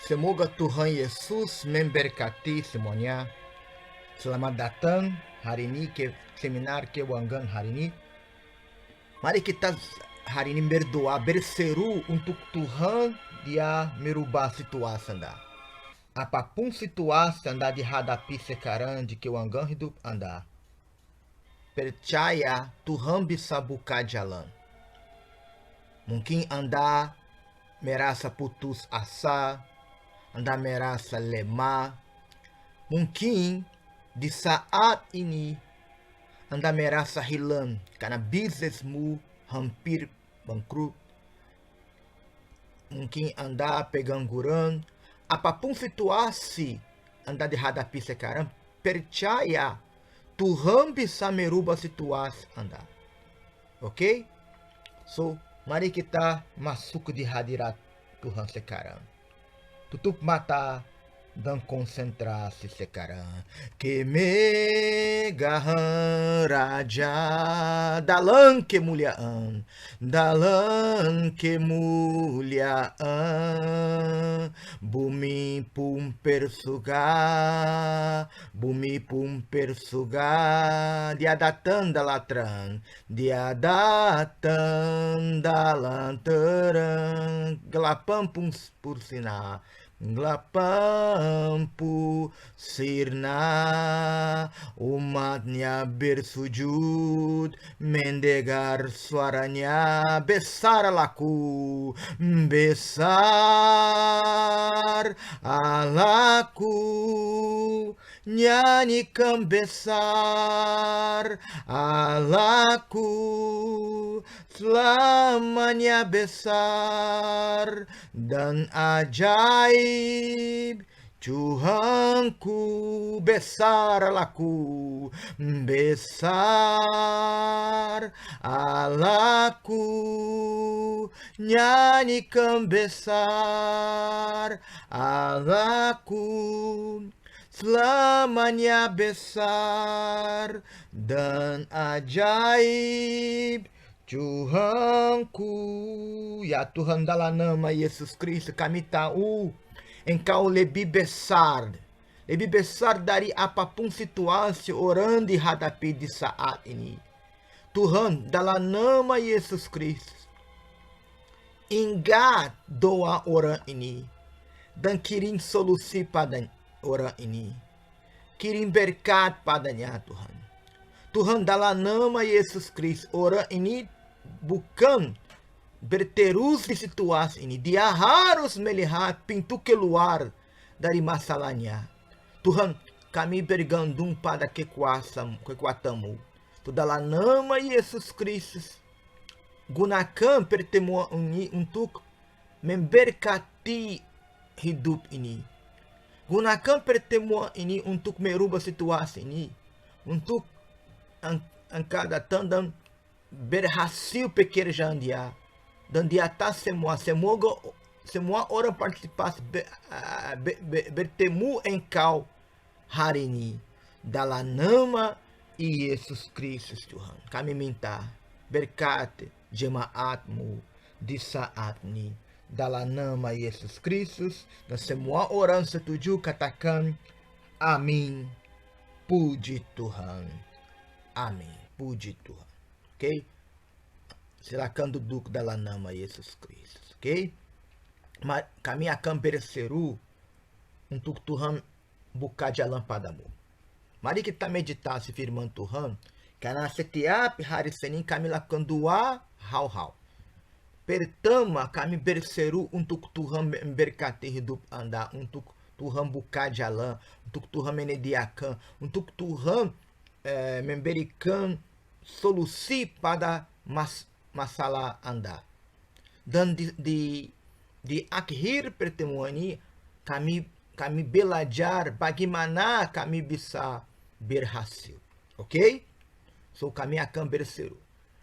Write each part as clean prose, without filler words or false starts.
Semoga Tuhan Yesus memberkati semuanya. Selamat datang hari ini ke seminar Keuangan hari ini. Mari kita hari ini berdoa, berseru untuk Tuhan dia merubah situasi Anda. Apapun situasi Anda dihadapi sekarang di keuangan hidup Anda, percaya Tuhan bisa buka jalan. Mungkin Anda merasa putus asa, Anda merasa lemah. Mungkin di saat ini Anda merasa hilang karena bisnismu hampir bangkrut. Mungkin Anda pengangguran. Apapun situasi Anda dihadapi sekarang, percaya Tuhan bisa merubah situasi Anda. Ok? So, mari kita masuk di hadirat Tuhan sekarang. Tutup mata dan konsentrasi sekarang. Kemegahan Raja dalam kemuliaan, bumi pun persuga, dia datang dalam terang, gelapan pun sirna, umatnya bersujud, mendengar suaranya, besar Allahku, nyanyikan besar Allahku, selamanya besar dan ajaib. Tuhanku, besar Allahku, besar Allahku, nyanyikan besar Allahku, selamanya besar dan ajaib. Tuhanku, ya Tuhan, dalam nama Yesus Kristus kami tahu Engkau lebih besar dari apapun situasi orang dihadapi di saat ini. Tuhan, dalam nama Yesus Kristus, ingat doa orang ini dan kirim solusi pada orang ini. Kirim berkat padanya, Tuhan. Tuhan, dalam nama Yesus Kristus, orang ini bukan berterus di situasi ini. Dia harus melihat pintu keluar dari masalahnya. Tuhan, kami bergantung pada kekuatanmu. Dalam nama Yesus Kristus, gunakan pertemuan ini untuk memberkati hidup ini. Gunakan pertemuan ini untuk merubah situasi ini. Untuk engkau datang dan berhasil pekerjaan dia. Dan di atas semua orang participasi bertemu engkau hari ini. Dalam nama Yesus Kristus, Tuhan, kami minta berkati jemaatmu di saat ini. Dalam nama Yesus Kristus, dan semua orang setuju katakan amin. Puji Tuhan. Amin. Puji Tuhan. Ok? Silakan duduk dalam nama Yesus Kristus, ok? Kami akan berseru untuk Tuhan buka jalan padamu. Mari kita meditasi firman Tuhan, karena setiap hari Senin kami lakukan dua hal. Pertama, kami berseru untuk Tuhan memberkati hidup Anda, untuk Tuhan buka jalan, untuk Tuhan menyediakan, untuk Tuhan memberikan solusi pada masalah Anda. Dan di akhir pertemuan ini kami belajar bagaimana kami bisa berhasil. Ok? So kami akan berseru.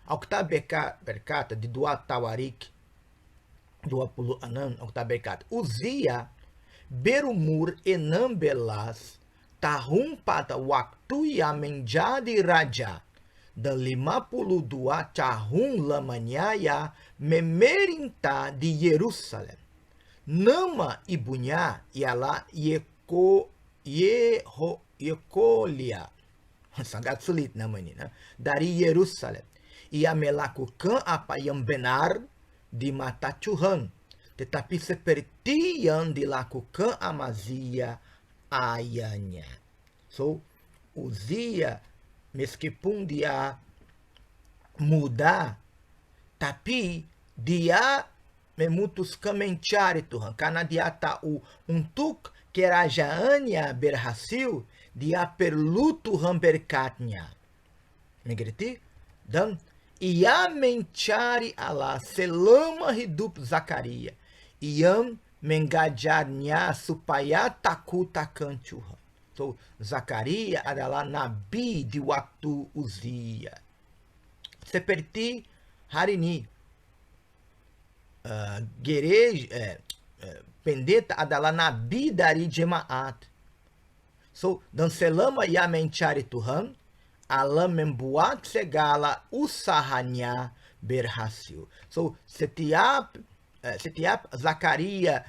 Alkitab berkata di 2 Tawarik 26, Alkitab berkata, Uzia berumur 16 tahun pada waktu yang menjadi raja, dan 52 tahun lamanya ia memerintah di Yerusalem. nama ibunya ialah Yekolia. Sangat sulit nama ini. Dari Yerusalem. Ia melakukan apa yang benar di mata Tuhan. Tetapi seperti yang dilakukan Amazia ayahnya. So, Uzia, meskipun dia muda, tapi dia memutuskan mencari Tuhan. Karena dia tahu untuk kerajaannya berhasil, dia perlu Tuhan berkatnya. Mengerti? Dan ia mencari Allah selama hidup Zakaria. Yang mengajarnya supaya takut akan Tuhan. So, Zakaria adalah nabi di waktu Uzia. Seperti hari ini, pendeta adalah nabi dari jemaat. So, dan selama ia mencari Tuhan, Allah membuat segala usahanya berhasil. So, setiap Zakaria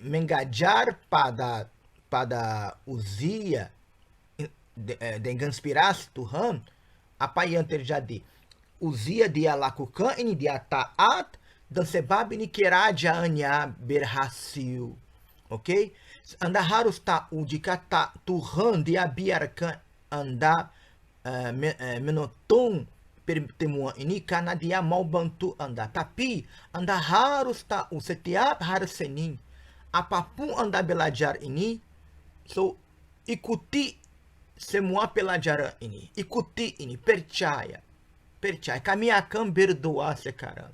mengajar pada Uzia dengan inspirasi Tuhan, apa yang terjadi? Uzia dia lakukan ini, dia taat, dan sebab ini kerajaannya berhasil. Ok? Anda harus tahu jika Tuhan dia biarkan Anda menonton pertemuan ini karena dia mau bantu Anda. Tapi Anda harus tahu setiap hari Senin, apapun Anda belajar ini, so ikuti semua pelajaran ini. Ikuti ini, percaya. Percaya, kami akan berdoa sekarang.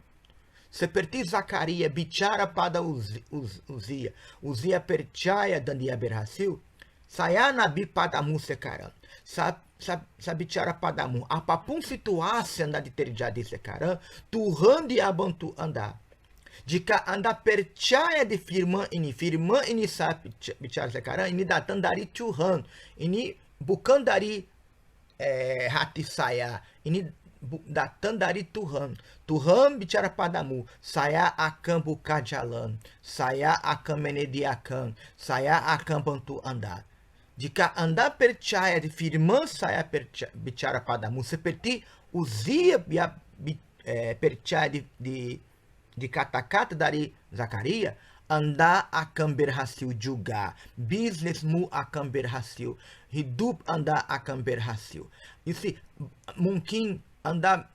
Seperti Zakaria bicara pada Uzia. Uzia percaya dan dia berhasil. Saya nabi padamu sekarang. Saya bicara padamu, apapun situasi Anda terjadi sekarang, Tuhan dia bantu Anda. Jika Anda percaya di firman ini saya bicara sekarang, ini datang dari Tuhan. Ini bukan dari hati saya. Ini datang dari Tuhan. Tuhan bicara padamu, saya akan buka jalan. Saya akan menyediakan. Saya akan bantu Anda. Jika Anda percaya di firman saya bicara padamu, seperti Uzia percaya di kata-kata dari Zakaria, Anda akan berhasil juga. Bisnismu akan berhasil. Hidup Anda akan berhasil. You see, mungkin Anda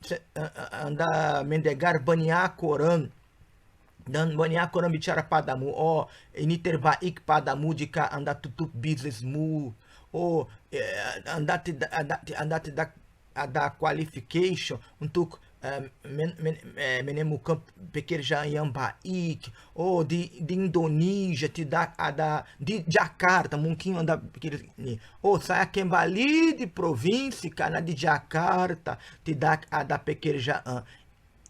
mendengar banyak orang, dan banyak orang bicara padamu, oh ini terbaik padamu jika Anda tutup bisnismu, oh Anda tidak ada qualification untuk menemukan pekerjaan yang baik, oh di Indonesia tidak ada, di Jakarta mungkin Anda pikir ini, oh saya kembali di provinsi karena di Jakarta tidak ada pekerjaan.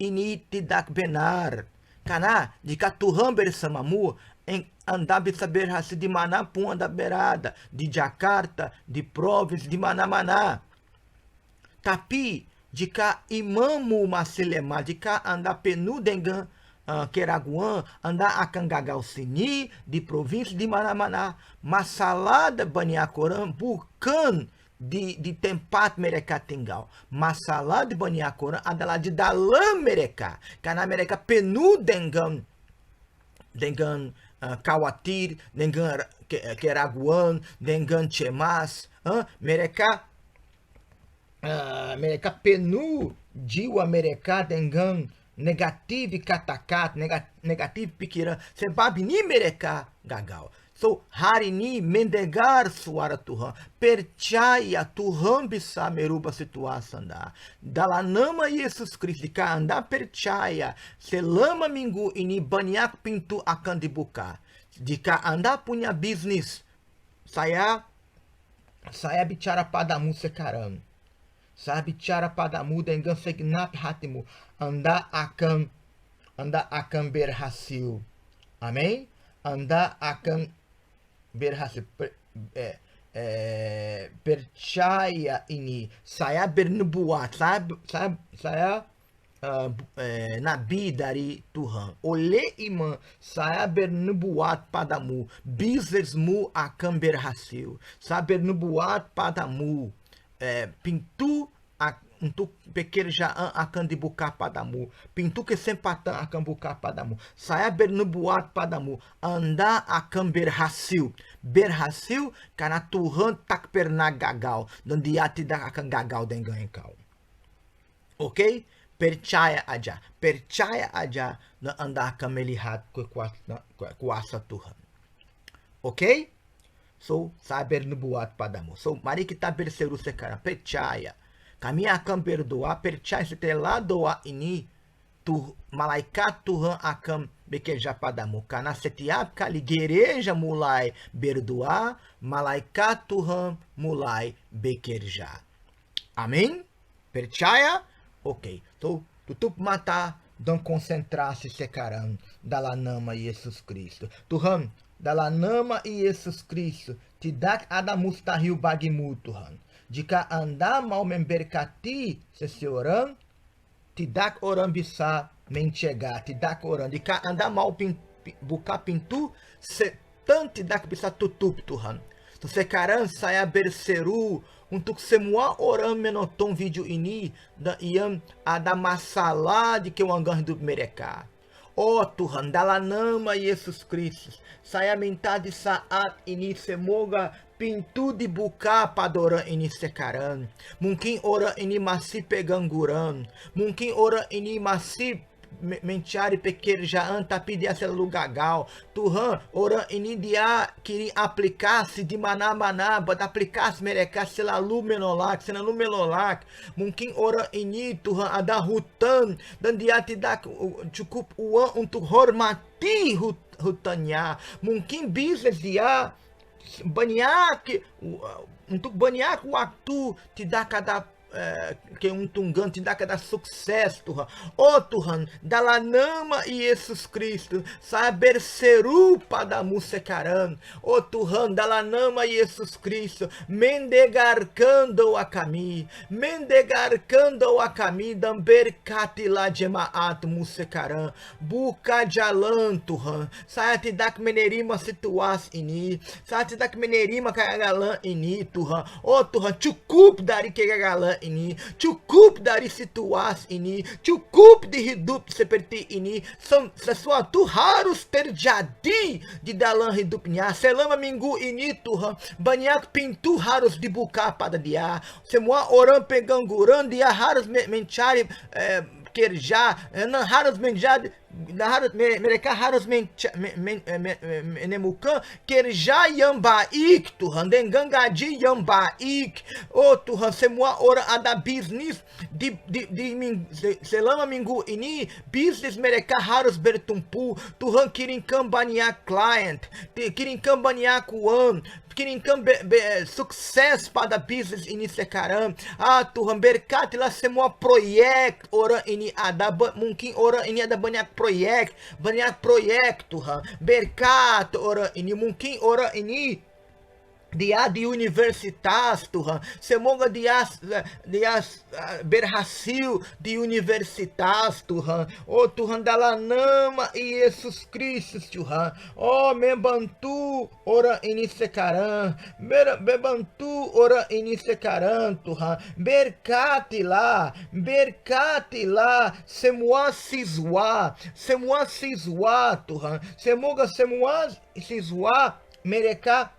Ini tidak benar. Karena jika Tuhan bersamamu, Anda bisa berhasil di manapun Anda berada, di Jakarta, di província, di mana-mana. Tapi jika imanmu masih lemah, jika Anda penuh dengan keraguan, Anda akan gagal sini, di província, di mana-mana. Masalah de banyak orang bukan di tempat mereka tinggal. Masalah di banyak orang adalah di dalam mereka. Karena mereka penuh dengan khawatir, dengan keraguan, dengan cemas. Mereka penuh jiwa mereka dengan negatif kata-kata, negatif pikiran. Sebab ini mereka gagal. So, hari ini mendengar suara Tuhan, percaya Tuhan bisa merubah situasi Anda. Dalam nama Yesus Kristus, jika Anda percaya, selama minggu ini banyak pintu akan dibuka. Jika Anda punya bisnis, saya bicara padamu sekarang. Saya bicara padamu dengan segenap hatimu. Anda akan berhasil. Amin? Anda akan berhasil. Percaya ini. Saya bernubuat. Saya nabi dari Tuhan. Oleh iman, saya bernubuat padamu, bisnismu akan berhasil. Saya bernubuat padamu, pintu untuk pekerjaan akan dibuka padamu. Pintu kesempatan akan buka padamu. Saya bernubuat padamu, Anda akan berhasil. Berhasil karena Tuhan tak pernah gagal. Dan dia tidak akan gagal dengan engkau. Ok? Percaya aja. Percaya aja dan Anda akan melihat kuasa Tuhan. Ok? So, saya bernubuat padamu. So, mari kita berseru sekarang. Percaya. Kami akan berdoa. Percaya setelah doa ini, malaikat Tuhan akan bekerja padamu. Karena setiap kali gereja mulai berdoa, malaikat Tuhan mulai bekerja. Amin? Percaya? Ok. So, tutup mata dan concentrar-se sekarang dalam nama Yesus Kristo. Tuhan, dalam nama Yesus Kristo, tidak ada mustahil bagimu, Tuhan. Jika Anda mau memberkati seseorang, tidak orang bisa mencegah, tidak orang. Jika Anda mau buka pintu, setan tidak bisa tutup, Tuhan. So, sekarang saya berseru untuk semua orang menonton vídeo ini dan yang ada masalah di keuangan hidup mereka. Oh Tuhan, dalam nama Yesus Kristus, saya minta di saat ini semoga pintu dibuka pada orang ini sekarang. Mungkin orang ini masih pengangguran, mungkin orang ini masih mencari pekerjaan tapi dia selalu gagal. Tuhan, orang ini dia queria aplikasi di mana-mana, but aplikasi mereka selalu menolak. Mungkin orang ini Tuhan ada hutang dan dia tidak cukup uang untuk hormati hutangnya. Mungkin bisnis dia banyak untuk banyak waktu tidak ada keuntungan, tidak ada sukses, Tuhan. Oh Tuhan, dalam nama Yesus Kristo, saya berseru padamu sekarang. Oh Tuhan, dalam nama Yesus Kristo, mendengarkando a kami dan berkatilah jemaatmu sekarang. Buka jalan, Tuhan. Saya tidak menerima situasi ini. Saya tidak menerima kegagalan ini, Tuhan. Oh Tuhan, cukup dari kegagalan ini, cukup dari situasi ini, cukup di hidup seperti ini. Sesuatu harus terjadi di dalam hidupnya. Selama minggu ini Tuhan, banyak pintu harus dibuka pada dia. Semua orang pengangguran, dia harus mencari kerja, mereka harus menemukan kerja yang baik, Tuhan, dengan gaji yang baik. Oh Tuhan, semua orang ada bisnis selama minggu ini, bisnis mereka harus bertumpu. Tuhan, kirimkan banyak klien, kirimkan banyak uang, kirimkan sukses pada bisnis ini sekarang. Tuhan, berkatilah semua proyek orang ini ada. Mungkin orang ini ada banyak proyek Tuhan. Berkat orang ini, mungkin orang ini dia di universitas, Tuhan. Semoga dia berhasil di universitas, Tuhan. Oh Tuhan, dalam nama Yesus Kristus, Tuhan. Oh, membantu orang ini sekarang. Membantu orang ini sekarang, Tuhan. Berkatilah semua siswa, Tuhan. Semoga semua siswa mereka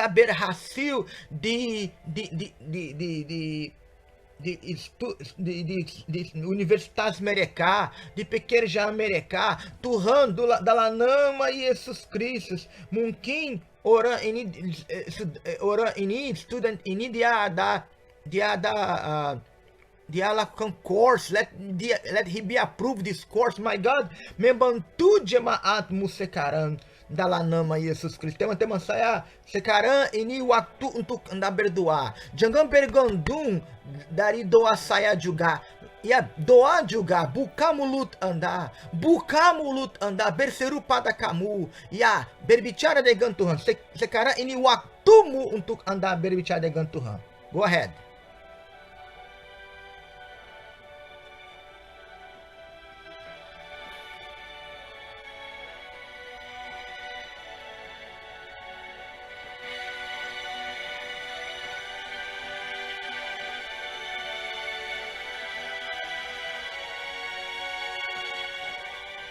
berhasil di universitas mereka, di pekerjaan mereka. Tuhan, dalam nama Yesus Kristus, mungkin orang ini, student ini dia lakukan course. Let he be approved this course. My God, membantu jemaatmu sekarang dalam nama Yesus Kristus. Teman-teman saya, sekarang ini waktu untuk Anda berdoa. Jangan bergantung dari doa saya juga. Ya, doa juga. Buka mulut Anda, berseru pada kamu. Ya, berbicara dengan Tuhan. Sekarang ini waktumu untuk Anda berbicara dengan Tuhan. Go ahead.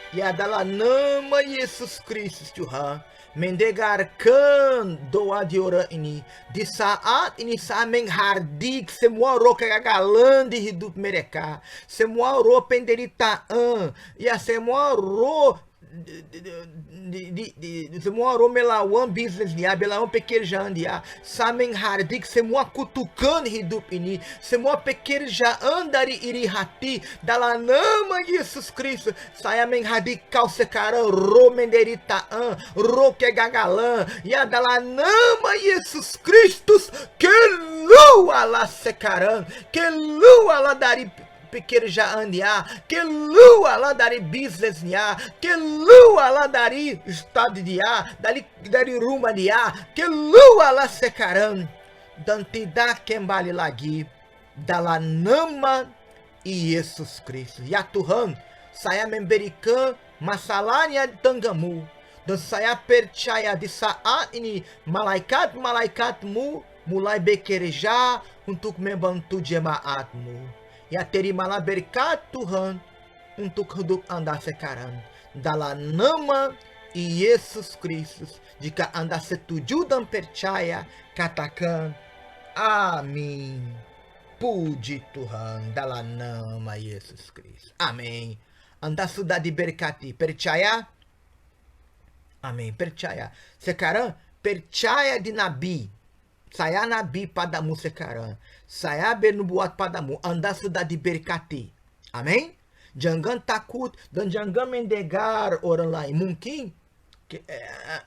Ya dalam nama Yesus Kristus Tuhan, mendengarkan doa di orang ini. Di saat ini saya menghardik semua roh kegagalan di hidup mereka. Semua roh penderitaan. Ya semua roh semua roh melawan bisnis dia, melawan pekerjaan dia. Saya menghardik semua kutukan hidup ini, semua pekerjaan dari iri hati. Dalam nama Yesus Kristus, saya menghardik kau sekarang roh penderitaan, roh kegagalan. Ya dalam nama Yesus Kristus, keluarlah sekarang, keluarlah dari pekerjaan dia, keluarlah dari bisnisnya, keluarlah dari estado dia, dari rumah dia, keluarlah sekarang dan tidak kembali lagi dalam nama Yesus Kristus. Ya Tuhan, saya memberikan masalahnya tengahmu dan saya percaya di saat ini malaikat-malaikatmu mulai bekerja untuk membantu jemaatmu. Ya terimalah berkat Tuhan untuk hidup Anda sekarang. Dalam nama Yesus Kristus. Jika Anda setuju dan percaya, katakan amin. Puji Tuhan dalam nama Yesus Kristus. Amin. Anda sudah diberkati. Percaya? Amin. Percaya. Sekarang percaya di Nabi. Saya nabi padamu sekarang. Saya bernubuat padamu. Anda sudah diberkati. Amin. Jangan takut dan jangan mendengar orang lain. Mungkin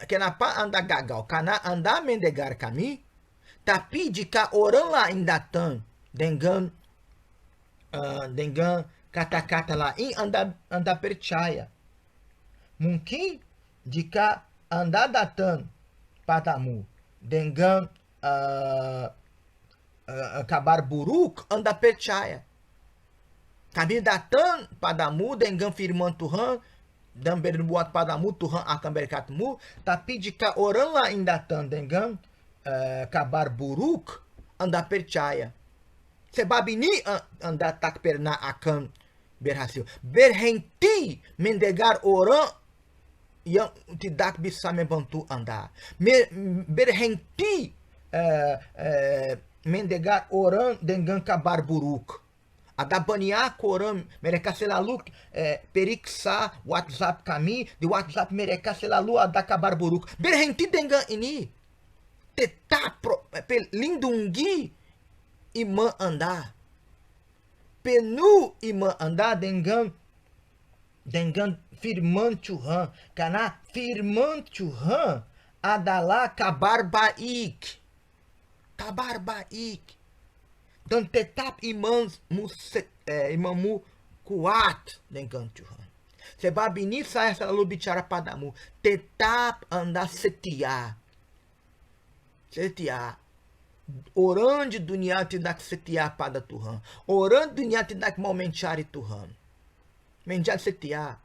kenapa Anda gagal? Karena Anda mendengar kami. Tapi jika orang lain datang dengan kata-kata lain, Anda percaya. Mungkin jika Anda datang padamu dengan kabar buruk, Anda percaya. Kami datang padamu dengan firman Tuhan dan berbuat padamu, Tuhan akan berkatmu. Tapi jika orang lain datang dengan kabar buruk, Anda percaya. Sebab ini Anda tak pernah akan berhasil. Berhenti mendengar orang yang tidak bisa membantu Anda. Berhenti mendengar orang dengan kabar buruk. Ada banyak orang, mereka selalu periksa WhatsApp kami. Di WhatsApp mereka selalu ada kabar buruk. Berhenti dengan ini. Tetap lindungi iman Anda. Penuh iman Anda dengan firman Tuhan. Karena firman Tuhan adalah kabar baik. Kabar baik. Dan tetap imanmu kuat dengan Tuhan. Sebab ini saya selalu bicara padamu. Tetap Anda setia. Setia. Orang di dunia tidak setia pada Tuhan. Orang di dunia tidak mau mencari Tuhan. Menjadi setia.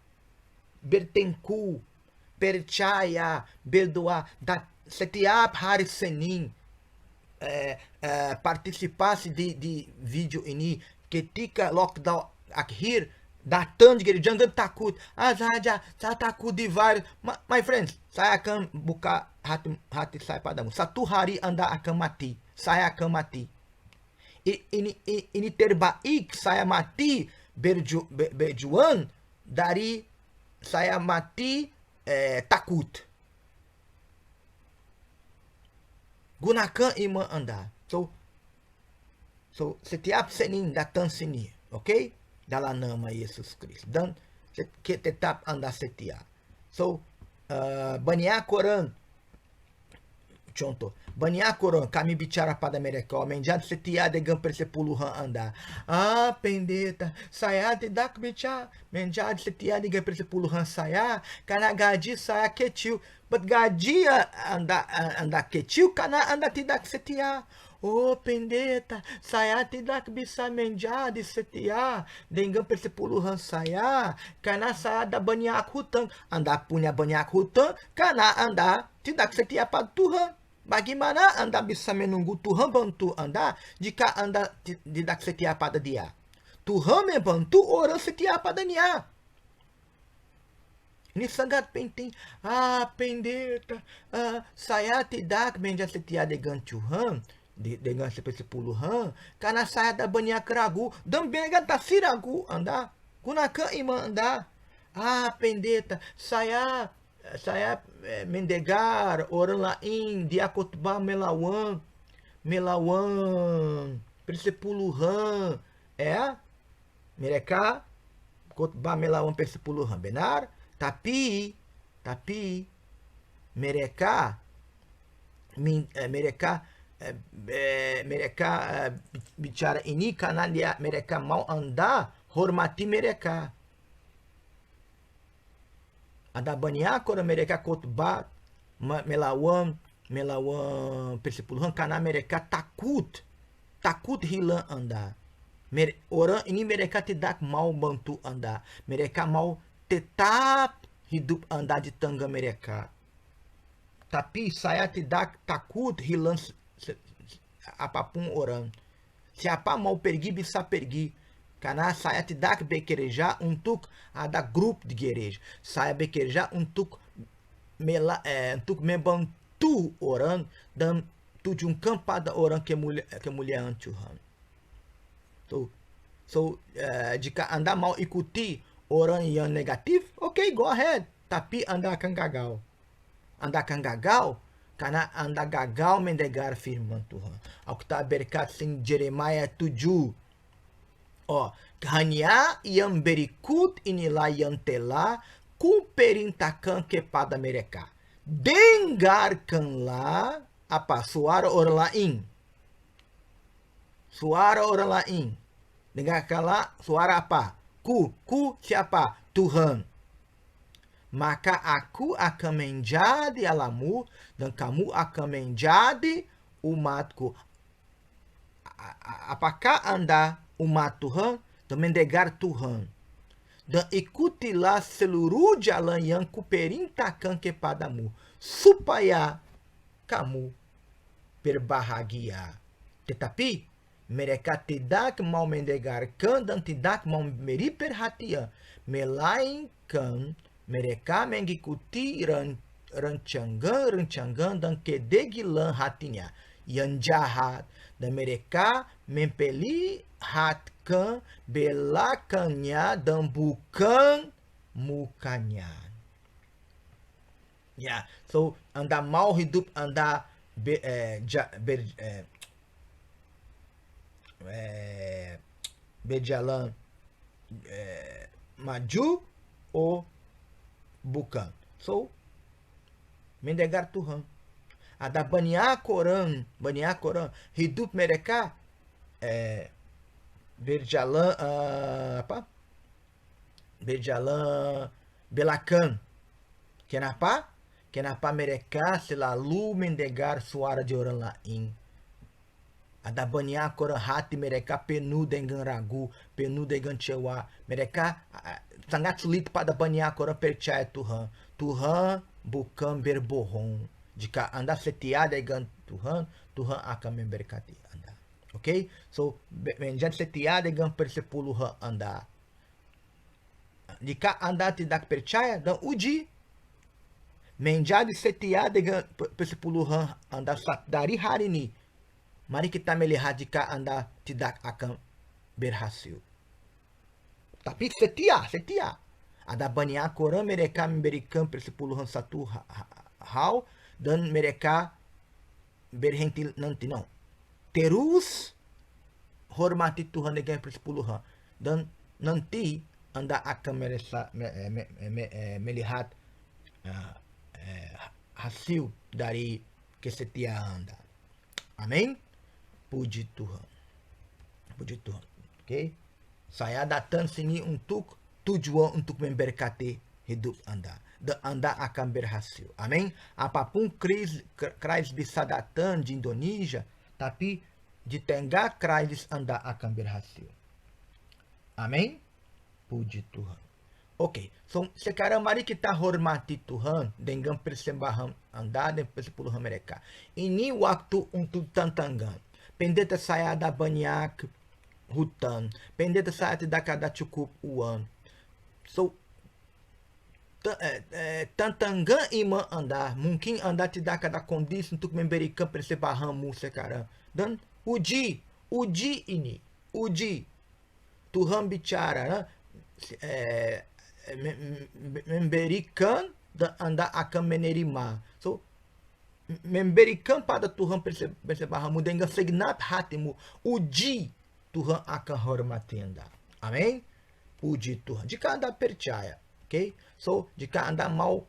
Bertengku. Percaya. Berdoa. Setiap hari Senin. Participasse de vídeo ini ketika lockdown akhir datang de jangan takut saya takut di virus. My friends, saya akan buka hati saya padamu. Satu hari Anda akan mati, saya akan mati. Ini terbaik saya mati berjuang dari saya mati takut. Gunakan iman Anda. So setiap Senin datang sini, ok? Dalam nama Yesus Kristus. Dan tetap Anda setia. So, banyak orang, contoh, banyak orang kami bicara pada mereka, menjadi setia dengan persepuluhan Anda. Pendeta, saya tidak bisa menjadi setia dengan persepuluhan saya, karena gaji saya kecil. But gaji Anda kecil karena Anda tidak setia. Pendeta, saya tidak bisa menjadi setia dengan persepuluhan saya, karena saya ada banyak hutang. Anda punya banyak hutang karena Anda tidak setia pada Tuhan. Bagaimana Anda bisa menunggu Tuhan bantu Anda jika Anda tidak setia pada Dia? Tuhan membantu orang setia pada Dia. Ini sangat penting. Pendeta, saya tidak menjadi setia dengan Tuhan, dengan sepuluhan, karena saya ada banyak ragu, dan banyak tak si ragu anda, gunakan iman anda. Pendeta, saya mendengar orang lain dia khotbah melawan persepuluhan, mereka khotbah melawan persepuluhan, benar? Tapi mereka bicara ini karena mereka mau anda hormati mereka. Ada banyak orang mereka khotbah melawan persepuluhan karena mereka takut hilang anda. Orang ini mereka tidak mau bantu anda. Mereka mau tetap hidup anda di tengah mereka. Tapi saya tidak takut hilang apapun orang. Siapa mau pergi bisa pergi. Karena saya tidak bekerja untuk ada grupo de igreja. Saya bekerja untuk membantu orang dan tunjukkan pada orang kemuliaan Tuhan. So, jika anda mau ikuti orang yang negatif, okay, go ahead. Tapi anda akan gagal. Anda akan gagal karena anda gagal mendengar firman Tuhan. Aku tak berkata em Jeremias 7. Hanya yang berikut inilah yang telah kuperintahkan kepada mereka. Dengarkanlah suara orang lain. Suara orang lain. Dengarkanlah suara apa? Ku siapa? Tuhan. Maka aku akan menjadi Allahmu dan kamu akan menjadi umatku. Apakah anda umat Tuhan dan mendengar Tuhan? Dan ikutilah seluruh jalan yang kuperintahkan kepadamu, supaya kamu berbahagia. Tetapi mereka tidak mau mendengarkan dan tidak mau memberi perhatian, melainkan mereka mengikuti rancangan dan kedegilan hatinya yang jahat, dan mereka memperlihatkan belakangnya dan bukan mukanya. So anda mau hidup anda berjalan maju atau bukan. So mendengar Tuhan. Ada banyak orang hidup mereka berjalan berjalan belakang. Kenapa? Kenapa mereka selalu mendengar suara de orang lain? Ada banyak orang hati mereka penuh dengan ragu, penuh dengan kecewa. Mereka sangat sulit pada banyak orang percaya Tuhan. Tuhan bukan berbohong. Jika anda setia dengan Tuhan, Tuhan akan memberkati anda. Okay? So, menjadi setia dengan persepuluhan anda. Jika anda tidak percaya, dan uji. Menjadi setia dengan persepuluhan anda dari hari ini. Mari kita melihat jika anda tidak akan berhasil. Tapi setia. Ada banyak orang mereka memberikan persepuluhan satu hal, dan mereka berhenti nanti. Terus hormati Tuhan dengan persepuluhan, dan nanti anda akan melihat hasil dari kesetiaan anda. Amin. Puji Tuhan. Okay? Saya datang sini untuk tujuan untuk memberkati hidup anda. Dan anda akan berhasil. Amin. Apapun krisis bisa datang di Indonesia, tapi di tengah krisis anda akan berhasil. Amin. Puji Tuhan. Oke, so sekarang mari kita hormati Tuhan dengan persembahan anda dan persepuluhan mereka. Ini waktu untuk tantangan. Pendeta saya ada banyak hutang. Pendeta saya tidak ada cukup uang. So, tantangan iman anda mungkin anda tidak ada kondisi untuk memberikan persembahanmu sekarang, dan uji ini, uji Tuhan bicara, memberikan dan anda akan menerima. So memberikan pada Tuhan persembahanmu dengan segenap hatimu, uji Tuhan akan hormati anda. Amém? Puji Tuhan. Jika anda percaya, ok? So, jika anda mau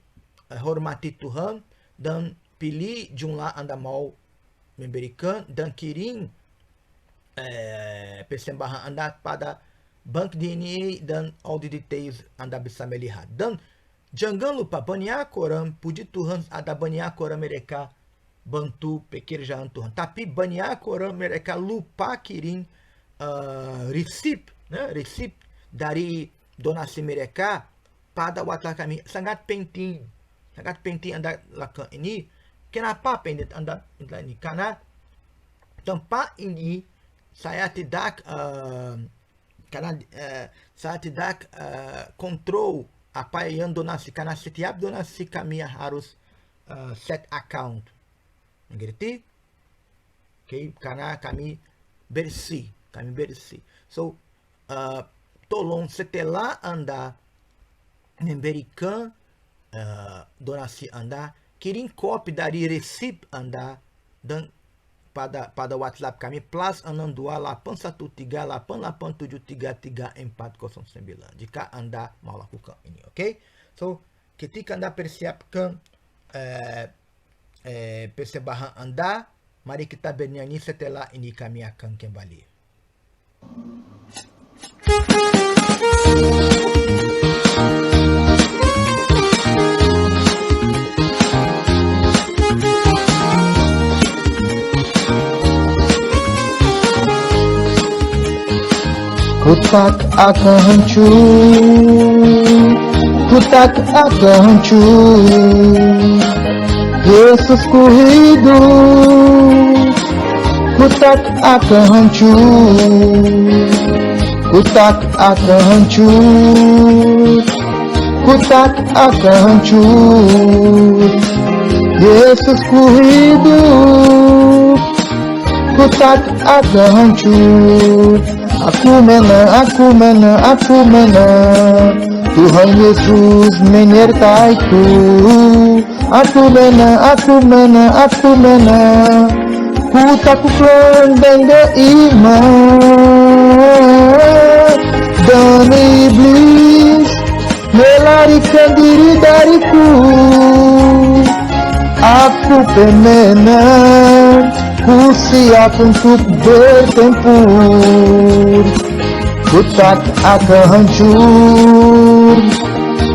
hormati Tuhan dan pilih jumlah anda mau memberikan dan kirim persembahan anda pada bank DNA dan all the details anda bisa melihat. Dan jangan lupa, banyak orang, puji Tuhan, ada banyak orang mereka bantu pekerjaan Tuhan. Tapi banyak orang mereka lupa kirim receipt, né? Receipt dari donasi mereka pada WhatsApp kami. Sangat penting anda lakukan ini. Kenapa penting anda ini? Karena tempat ini saya tidak kontrol apa yang donasi, karena setiap donasi kami harus set account, mengerti? Okay? Karena kami bersih. So, tolong setelah anda memberikan donasi anda, kirim kopi dari resip anda dan pada WhatsApp kami +6281388733409 jika anda mau lakukan ini, oke? So, ketika anda persiapkan persembahan anda, mari kita bernyanyi. Setelah ini kami akan kembali. Ku tak akan hancur, ku tak akan hancur. Yesusku hidup, ku tak akan hancur, ku tak akan hancur, ku tak akan hancur. Yesusku hidup, ku tak akan hancur. Aku menang. Tuhan Yesus menyertaiku. Aku menang. Ku takutkan dengan iman, dan iblis melarikan diri dariku. Aku pemenang, ku siap untuk bertempur. Ku tak akan hancur,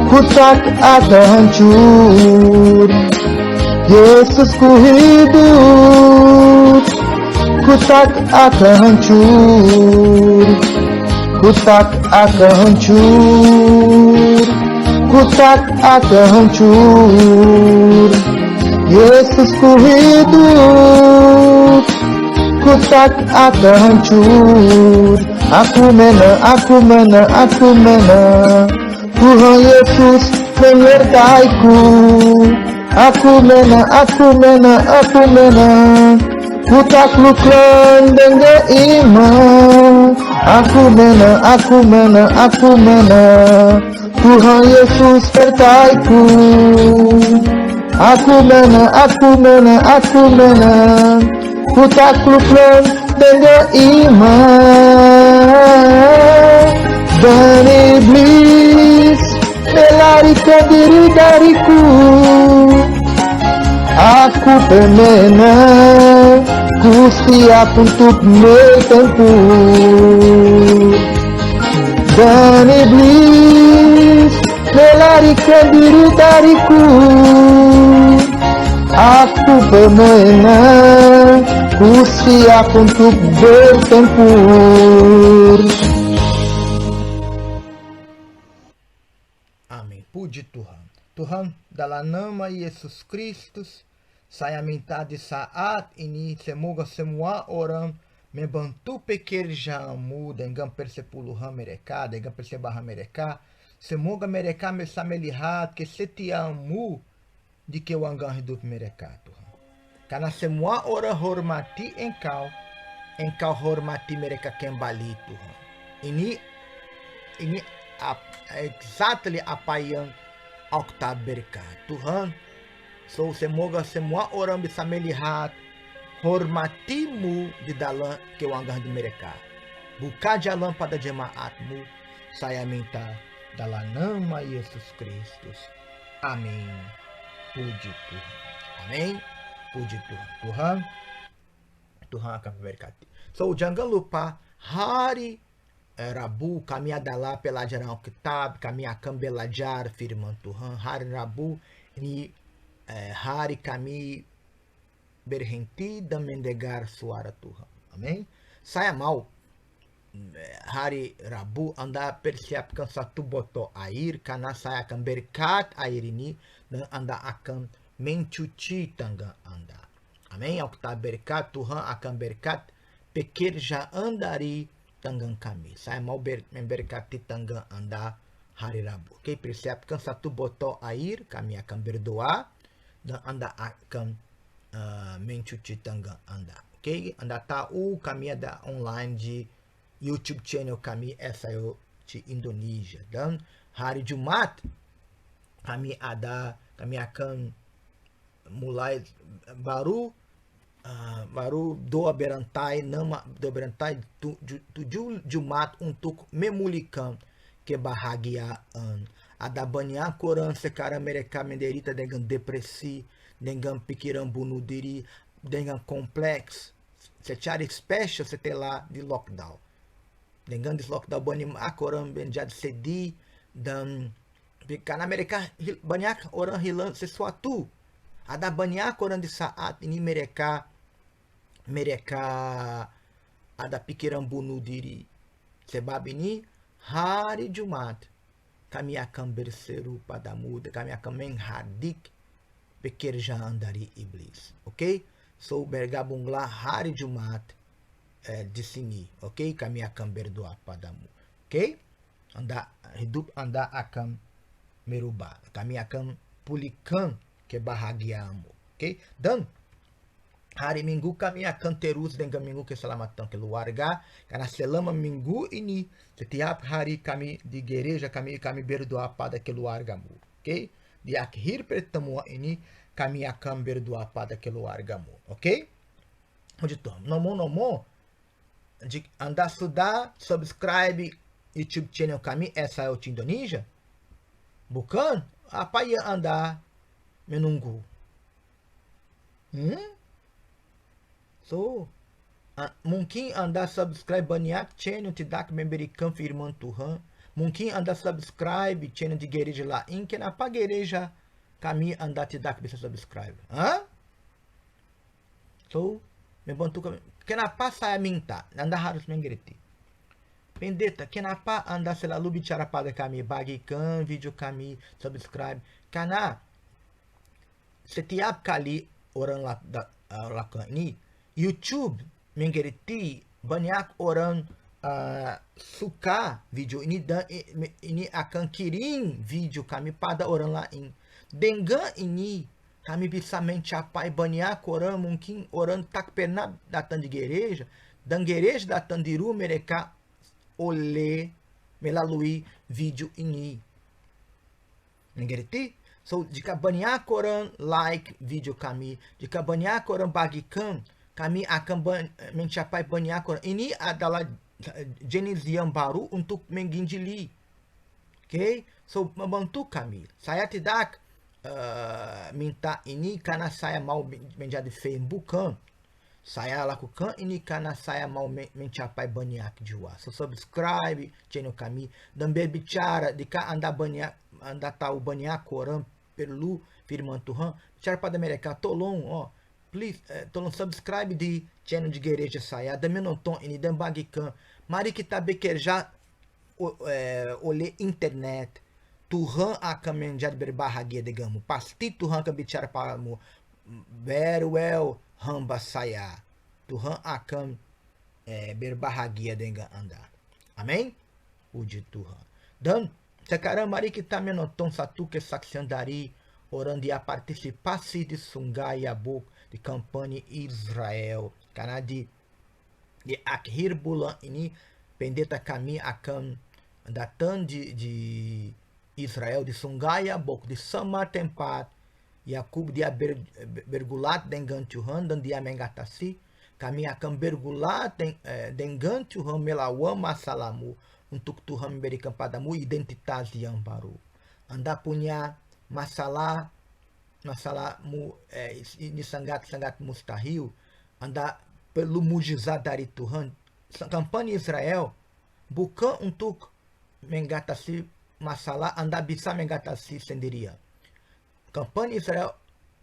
ku tak akan hancur. Yesusku hidup, ku tak akan hancur, ku tak akan hancur, ku tak akan hancur. Yesusku hidup, ku tak akan hancur. Aku menang. Tuhan Yesus menyertaiku. Aku menang. Ku taklukkan dengan iman. Aku menang. Tuhan Yesus sertaiku. Aku menang. Ku taklukkan dengan iman, dan iblis melarikan diri dariku. Aku pemenang, ku siap untuk bertempur, dan iblis melarikan diri dariku. Aku pemenang, ku siap untuk bertempur. Amém. Puji Tuhan. Tuhan, dalam nama Yesus Kristus, saya minta di saat ini, semoga semua orang membantu pekerjaanmu dengan persepuluhan mereka, dengan persembahan mereka. semoga mereka melihat que setiamu de que o angah hidup mereka Tuhan. Karena semua orang hormati engkau hormati mereka kembali Tuhan. Ini exactly apa yang kita berkat Tuhan. So semoga semua orang bisa melihat hormatimu di dalam keuangan mereka. Buka jalan pada jemaatmu. Saya minta dalam nama Yesus Kristus. Amin. Puji Tuhan. Amin. Puji Tuhan. Tuhan akan memberkati. So jangan lupa hari Rabu kami adalah pelajaran Alkitab. Kami akan belajar firman Tuhan. Hari Rabu ini hari kami berhenti dan mendengar suara Tuhan. Amin. Saya mau hari Rabu Anda persiapkan satu botol air karena saya akan berkat air ini dan Anda akan mencuci tangan Anda. Amin. Yang kita berkat Tuhan akan berkat pekerjaan dari tangan kami. Saya mau memberkati tangan Anda hari Rabu. Oke, persiapkan satu botol air. Kami akan berdoa dan Anda akan mencuci tangan Anda. Oke, Anda tahu kami ada online di YouTube channel kami SIO di Indonesia. Dan hari Jumat kami akan mulai baru dua berantai 7 Jumat untuk memulihkan kebahagiaan. Ada banyak orang sekarang mereka menderita dengan depresi, dengan pikiran bunuh diri, dengan kompleks. Secara spesial setelah di lockdown. Dengan di lockdown banyak orang menjadi sedih dan karena mereka banyak orang hilang sesuatu. Ada banyak orang di saat ini mereka ada pikiran bunuh diri. Sebab ini hari Jumat kami akan berseru padamu, kami akan menghadik pekerjaan dari iblis. Oke? So bergabunglah hari Jumat di sini. Oke? Kami akan berdoa padamu. Oke? Hidup Anda akan merubah. Kami akan pulihkan kebahagiaanmu. Oke? Dan hari Minggu kami akan terus dengan Minggu Keselamatan Keluarga. Karena selama minggu ini, setiap hari kami di gereja, kami berdoa pada keluargamu. Oke? Di akhir pertemuan ini, kami akan berdoa pada keluargamu. Oke? Puji Tuhan. Nomor, Anda sudah subscribe YouTube channel kami, SIO Indonesia? Bukan? Apa yang Anda menunggu? So, mungkin Anda subscribe banyak channel tidak memberikan firman Tuhan. Mungkin Anda subscribe channel de gereja lain. Kenapa gereja kami Anda tidak bisa subscribe? So, membantu kami. Kenapa saya minta? Anda harus mengerti. Pendeta, kenapa Anda selalu bicara pada kami? Bagikan vídeo kami, subscribe. Karena setiap kali orang lakukan ini, YouTube mengerti banyak orang suka video ini dan ini akan kirim video kami pada orang lain. Dengan ini kami bisa mencapai banyak orang, mungkin orang tak pernah datang di gereja dan gereja datang di rumah mereka oleh melalui video ini. Mengerti? So, jika banyak orang like video kami, jika banyak orang bagikan, kami akan mencapai banyak orang. Ini adalah jenis yang baru untuk menginjili. Okay? So, membantu kami. Saya tidak minta ini karena saya mau menjadi fame. Bukan. Saya lakukan ini karena saya mau mencapai banyak jiwa. So, subscribe channel kami dan berbicara. Jika Anda tahu banyak orang perlu firman Tuhan, bicara pada mereka, tolong, please, tolong subscribe di channel de gereja saya dan menonton ini dan bagikan. Mari kita bekerja oleh internet. Tuhan akan menjadi berbahagia denganmu. Pasti Tuhan akan bicara padamu. Very well, hamba saya. Tuhan akan berbahagia dengan Anda. Amém? Puji Tuhan. Dan sekarang mari kita menonton satu kesaksian dari orang dia partisipasi di Sungai Yabok di kampanye Israel. Karena di akhir bulan ini pendeta kami akan datang di Israel, di Sungai Yabok, di sama tempat Yakub dia bergulat dengan Tuhan dan dia mengatasi. Kami akan bergulat dengan Tuhan melawan masalahmu untuk Tuhan memberikan padamu identitas yang baru. Anda punya masalahmu ini sangat mustahil. Anda perlu mujizat dari Tuhan. Kampanye Israel bukan untuk mengatasi masalah Anda bisa mengatasi sendirian. Kampanye Israel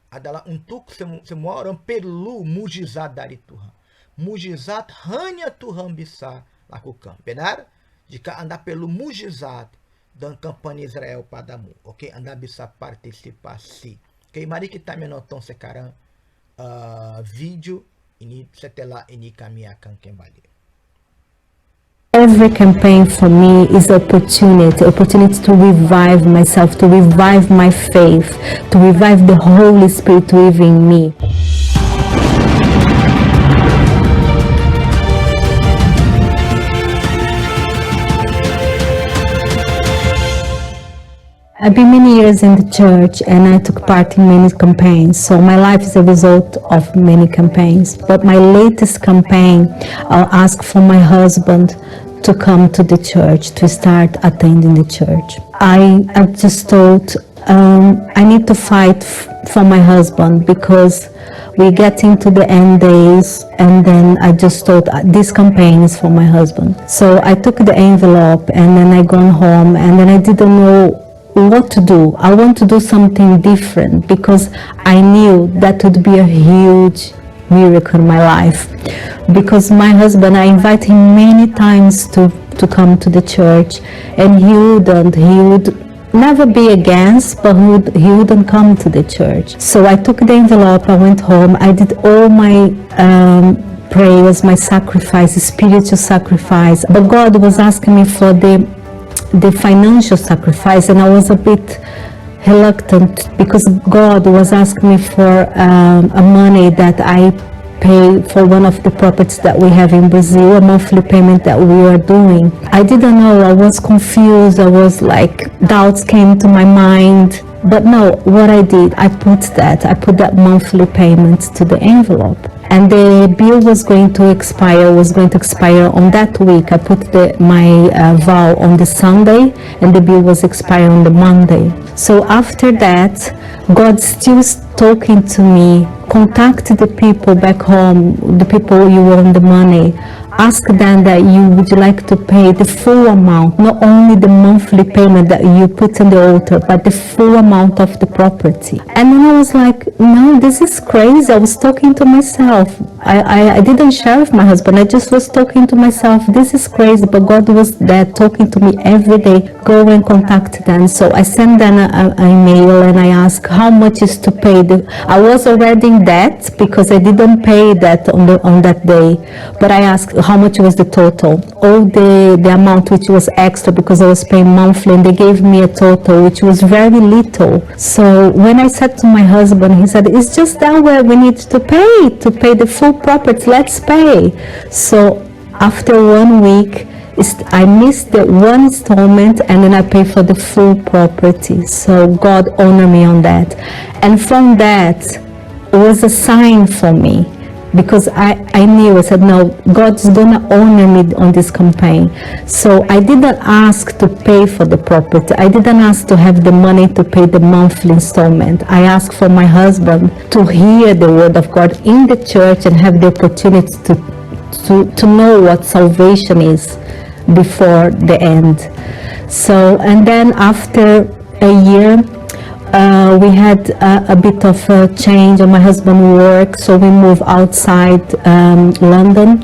adalah untuk semua orang perlu mujizat dari Tuhan. Mujizat hanya Tuhan bisa lakukan. Benar? Jika Anda perlu mujizat dan kampanye Israel padamu, ok? Anda bisa partisipasi. Ok, mari kita menonton sekarang vídeo ini. Setelah ini kami akan kembali. Every campaign for me is opportunity to revive myself, to revive my faith, to revive the Holy Spirit to live in me. I've been many years in the church and I took part in many campaigns, so my life is a result of many campaigns. But my latest campaign, I'll ask for my husband to come to the church, to start attending the church. I just thought I need to fight for my husband because we're getting to the end days, and then I just thought this campaign is for my husband. So I took the envelope and then I gone home and then I didn't know what to do. I want to do something different because I knew that would be a huge miracle in my life. Because my husband, I invite him many times to come to the church, and he would never be against, but he wouldn't come to the church. So I took the envelope, I went home, I did all my prayers, my sacrifice, spiritual sacrifice, but God was asking me for the financial sacrifice, and I was a bit reluctant because God was asking me for a money that I pay for one of the properties that we have in Brazil, a monthly payment that we are doing. I didn't know, I was confused, I was like, doubts came to my mind. But no, what I did, I put that monthly payment to the envelope. And the bill was going to expire on that week. I put my vow on the Sunday, and the bill was expiring on the Monday. So after that, God still talking to me, contact the people back home, the people you owe the money. Ask them that you would like to pay the full amount, not only the monthly payment that you put in the altar, but the full amount of the property. And then I was like, no, this is crazy. I was talking to myself. I didn't share with my husband. I just was talking to myself. This is crazy, but God was there talking to me every day. Go and contact them. So I sent them an email and I asked how much is to pay. I was already in debt because I didn't pay that on that day, but I asked how much was the total, all the amount which was extra because I was paying monthly, and they gave me a total which was very little. So when I said to my husband, he said, it's just that way we need to pay the full property, let's pay. So after 1 week, I missed the one installment and then I paid for the full property. So God honored me on that. And from that, it was a sign for me. Because I knew, I said, no, God's gonna honor me on this campaign. So I didn't ask to pay for the property. I didn't ask to have the money to pay the monthly installment. I asked for my husband to hear the word of God in the church and have the opportunity to know what salvation is before the end. So, and then after a year, we had a bit of a change on my husband's work, so we moved outside London,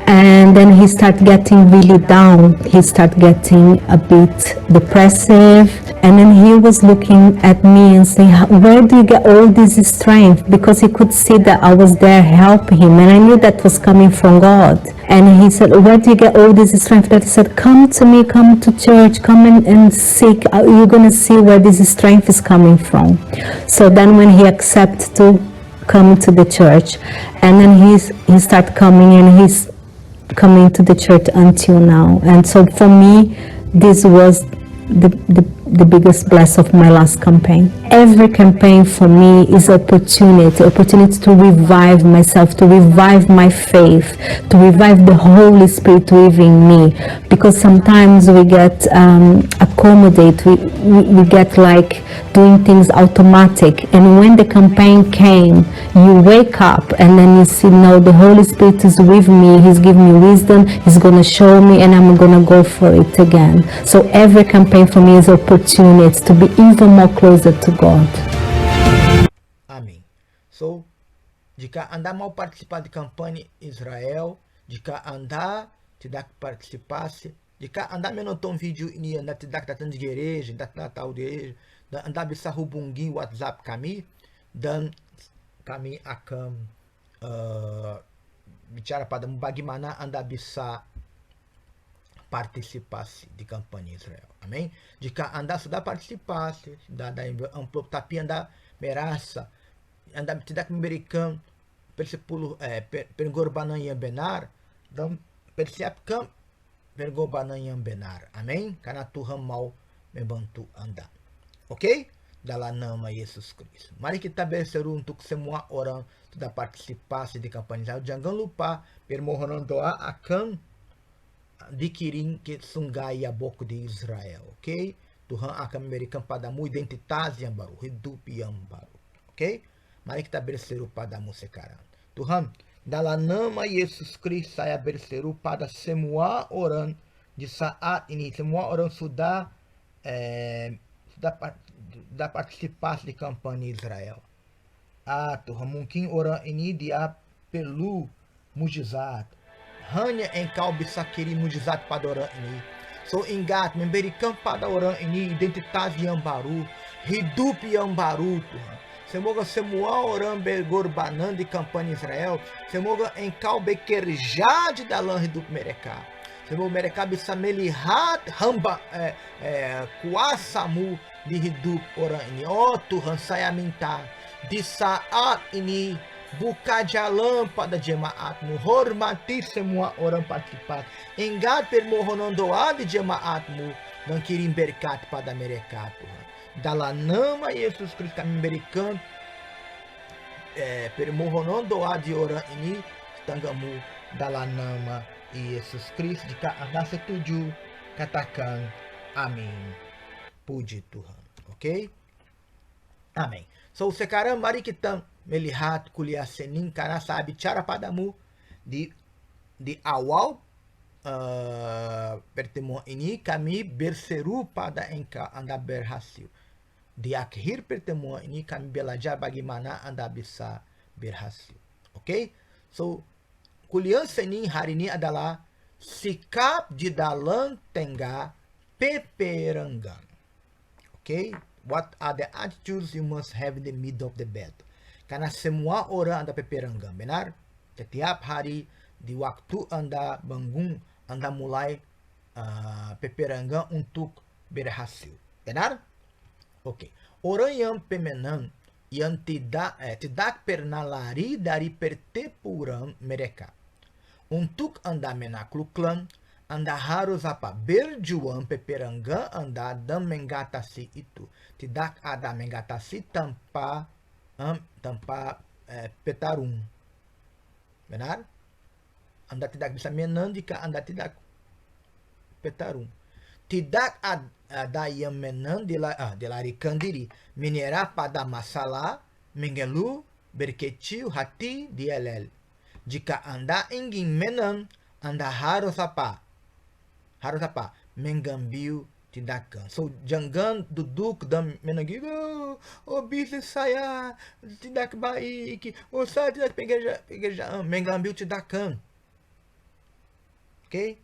and then he started getting really down. He started getting a bit depressive, And then he was looking at me and saying, where do you get all this strength? Because he could see that I was there helping him. And I knew that was coming from God. And he said, where do you get all this strength? That I said, come to me, come to church, come and seek. You're going to see where this strength is coming from. So then when he accepted to come to the church, and then he started coming, and he's coming to the church until now. And so for me, this was the biggest bless of my last campaign. Every campaign for me is opportunity to revive myself, to revive my faith, to revive the Holy Spirit within me. Because sometimes we get accommodate, we get like doing things automatic. And when the campaign came, you wake up and then you see, no, the Holy Spirit is with me. He's giving me wisdom. He's going to show me, and I'm going to go for it again. So every campaign for me is opportunity to be even more closer to God. Amém. So, jika Anda mau participar de campanha Israel, jika Anda tidak participasi, jika Anda menonton vídeo ini, Anda tidak datang di gereja, tidak tahu di gereja, dan Anda bisa hubungi WhatsApp kami, dan kami akan bicara padamu bagaimana Anda bisa partisipasi di campanha Israel. Amém? Jika Anda sudah partisipasi, sudah ada envelope, tapi Anda merasa, Anda tidak memberikan pengorbanan yang benar, dan persiapkan pengorbanan yang benar. Amém? Karena Tuhan mau membantu Anda. Ok? Dalam nama Yesus Kristus. Mari kita berseru untuk semua orang sudah partisipasi di campanha Israel. Jangan lupa permohonan doa akan dikirim ke sungai Yabok de Israel, ok? Tuhan akan memberikan padamu identitas yang baru, hidup yang baru, ok? Mari kita berseru padamu sekarang. Tuhan, dalam nama Yesus Kristus saya berseru pada semua orang di saat ini, semua orang sudah partisipasi di campanha Israel. Tuhan, mungkin orang ini dia perlu mujizat. Hanya engkau bisa kirim mujizat pada orang ini. So ingat, memberikan pada orang ini identitas yang baru, hidup yang baru, Tuhan. Semoga semua orang berkorbanan di campanha Israel, semoga engkau bekerja di dalam hidup mereka. Semoga mereka bisa melihat kuasamu di hidup orang ini. Oh Tuhan, saya minta di saat ini, buka jalan pada jemaatmu, hormati semua orang partisipan, ingat permohonan doa di jemaatmu, dan kirim berkat pada mereka, Tuhan. Dalam nama Yesus Kristus kami memberikan permohonan doa di orang ini, tanggamu dalam nama Yesus Kristus. Jika Anda setuju, katakan amin. Puji Tuhan. Ok? Amém. So sekarang mari kita melihat kuliah Senin, karena saya bicara padamu di awal pertemuan ini, kami berseru pada engkau, Anda berhasil. Di akhir pertemuan ini, kami belajar bagaimana Anda bisa berhasil. Ok? So, kuliah Senin hari ini adalah sikap di dalam tengah peperangan. Ok? What are the attitudes you must have in the middle of the battle? Karena semua orang ada peperangan, benar? Setiap hari di waktu Anda bangun, Anda mulai peperangan untuk berhasil, benar? Oke. Orang yang pemenang, yang tidak pernah lari dari pertempuran mereka. Untuk Anda menaklukkan, Anda harus berjuang peperangan Anda dan mengatasi itu. Tidak ada mengatasi tanpa petarung. Benar? Anda tidak bisa menang jika Anda tidak petarung. Tidak ada yang menang dilarikan diri. Menyerah pada masalah, mengeluh, berkecil hati, dielel. Jika Anda ingin menang, Anda harus Harus mengambil tindakan. So, jangan duduk dan menangis. Oh, bisnis saya tidak baik. Oh, saya tidak pekerjaan. Mengambil tindakan. Ok?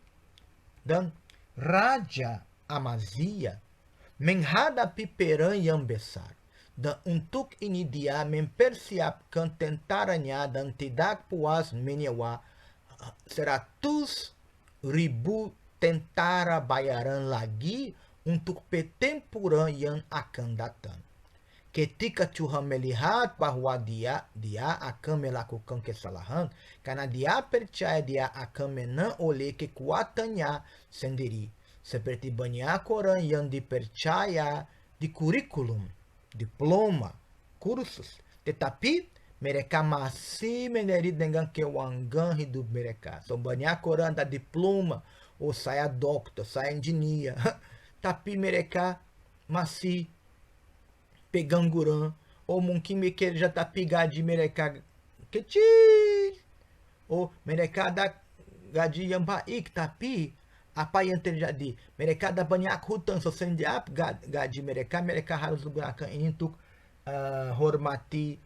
Dan Raja Amazia menghadapi perang yang besar. Dan untuk ini dia mempersiapkan tentaranya dan tidak puas menyewa 100.000 tentara bayaran lagi untuk pertempuran yang akan datang. Ketika Tuhan melihat bahwa dia akan melakukan kesalahan, karena dia percaya dia akan menang oleh kekuatannya sendiri. Seperti banyak orang yang dipercaya di kurikulum, diploma, kursus, tetapi mereka masih menderit dengan keuangan hidup mereka. So, banyak orang ada diploma, saya dokter, saya engineer, tapi mereka masih pengangguran, ou mungkin mereka tapi gaji mereka kecil, ou mereka ada gaji yang baik, tapi apa yang terjadi? Mereka ada banyak hutang, so setiap gaji mereka harus gunakan ini untuk hormati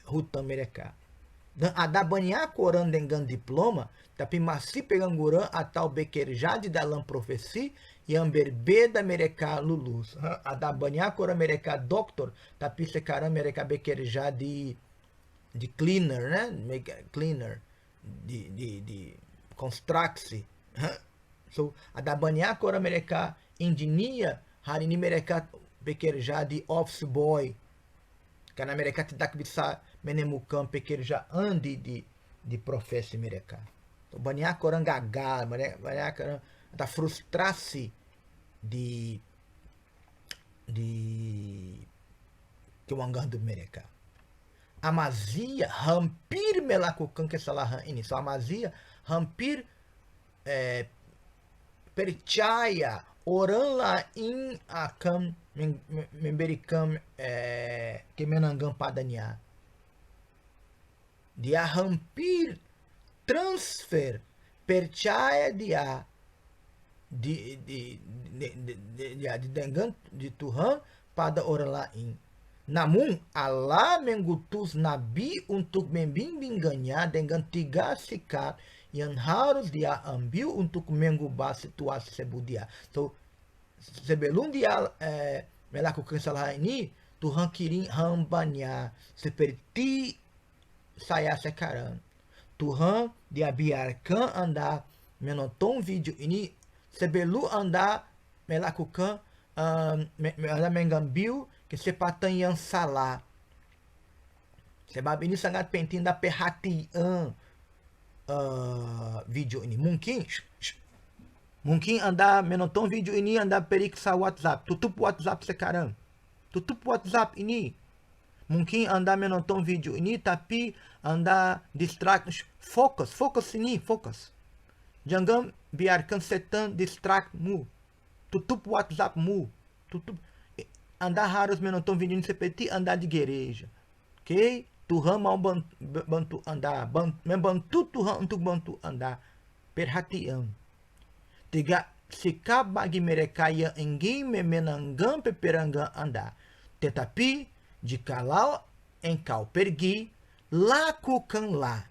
hutang mereka. Dan ada banyak orang dengan diploma, tapi masih pengangguran atau bekerja di dalam profesi yang berbeda mereka lulus. Ada banyak orang mereka doktor, tapi sekarang mereka bekerja di cleaner, né? Cleaner, di konstruksi. So, ada banyak orang mereka engineer, hari ini mereka bekerja di office boy, karena mereka tidak bisa menemukan pekerjaan di profesi mereka. So, banyak orang gagal, banyak orang ada frustrasi di keuangan mereka. Amazia hampir melakukan kesalahan ini. So, Amazia hampir percaya orang lain akan memberikan kemenangan padanya. Dia hampir transfer percaya dia di Tuhan pada orang lain. Namun Allah mengutus Nabi untuk membimbingnya dengan 3 sikap yang harus dia ambil untuk mengubah situasi tersebut dia. So, sebelum dia melakukan kesalahan ini, Tuhan kirim hambanya seperti saya sekarang. Tuhan dia biarkan Anda menonton video ini sebelum Anda melakukan Anda mengambil kesempatan yang salah. Sebab ini sangat penting da perhatian video ini. Mungkin Anda menonton video ini, Anda periksa WhatsApp. Tutup WhatsApp sekarang. Tutup WhatsApp ini. Mungkin Anda menonton video ini, tapi Anda distract. Fokus ini, fokus. Jangan biarkan setan distract-mu. Tutup WhatsApp-mu. Tutup. Anda harus menonton vídeo ini seperti Anda di gereja. Ok? Tuhan mau bantu Anda. Membantu Tuhan untuk bantu Anda. Perhatian. 3 sikap bagi mereka yang ingin memenangkan peperangan Anda. Tetapi, jikalau engkau pergi, lakukanlah.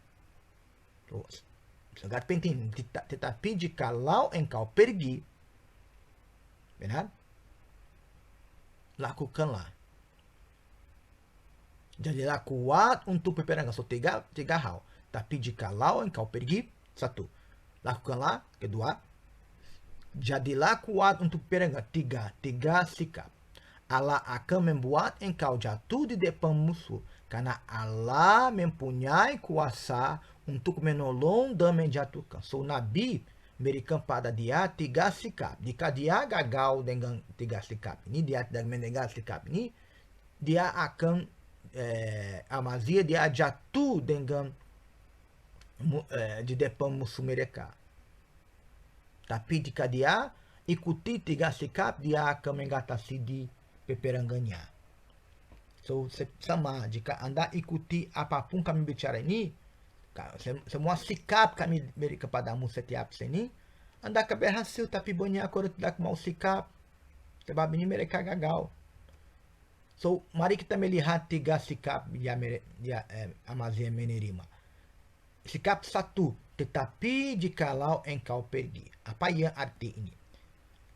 Sangat penting. Tetapi, jikalau engkau pergi, benar? Lakukanlah. Jadilah kuat untuk peperangan. So, 3 hal. Tapi jikalau engkau pergi, 1. Lakukanlah. 2. Jadilah kuat untuk peperangan. 3 sikap. Allah akan membuat engkau jatuh di depan musuh. Karena Allah mempunyai kuasa untuk menolong dan menjatuhkan. So, Nabi berikan pada dia 3 sikap. Jika dia gagal dengan 3 sikap ini, dia tidak mendengar sikap ini, dia akan Amazia dia jatuh dengan di depan musuh mereka. Tapi jika dia ikuti 3 sikap, dia akan mengatasi di peperangannya. So, sama jika Anda ikuti apapun kami bicara ini, semua sikap kami beri kepadamu setiap sini, Anda akan berhasil. Tapi banyak orang tidak mau sikap, sebab ini mereka gagal. So, mari kita melihat 3 sikap yang Amazia menerima. Sikap 1, tetapi jikalau engkau pergi. Apa yang arti ini?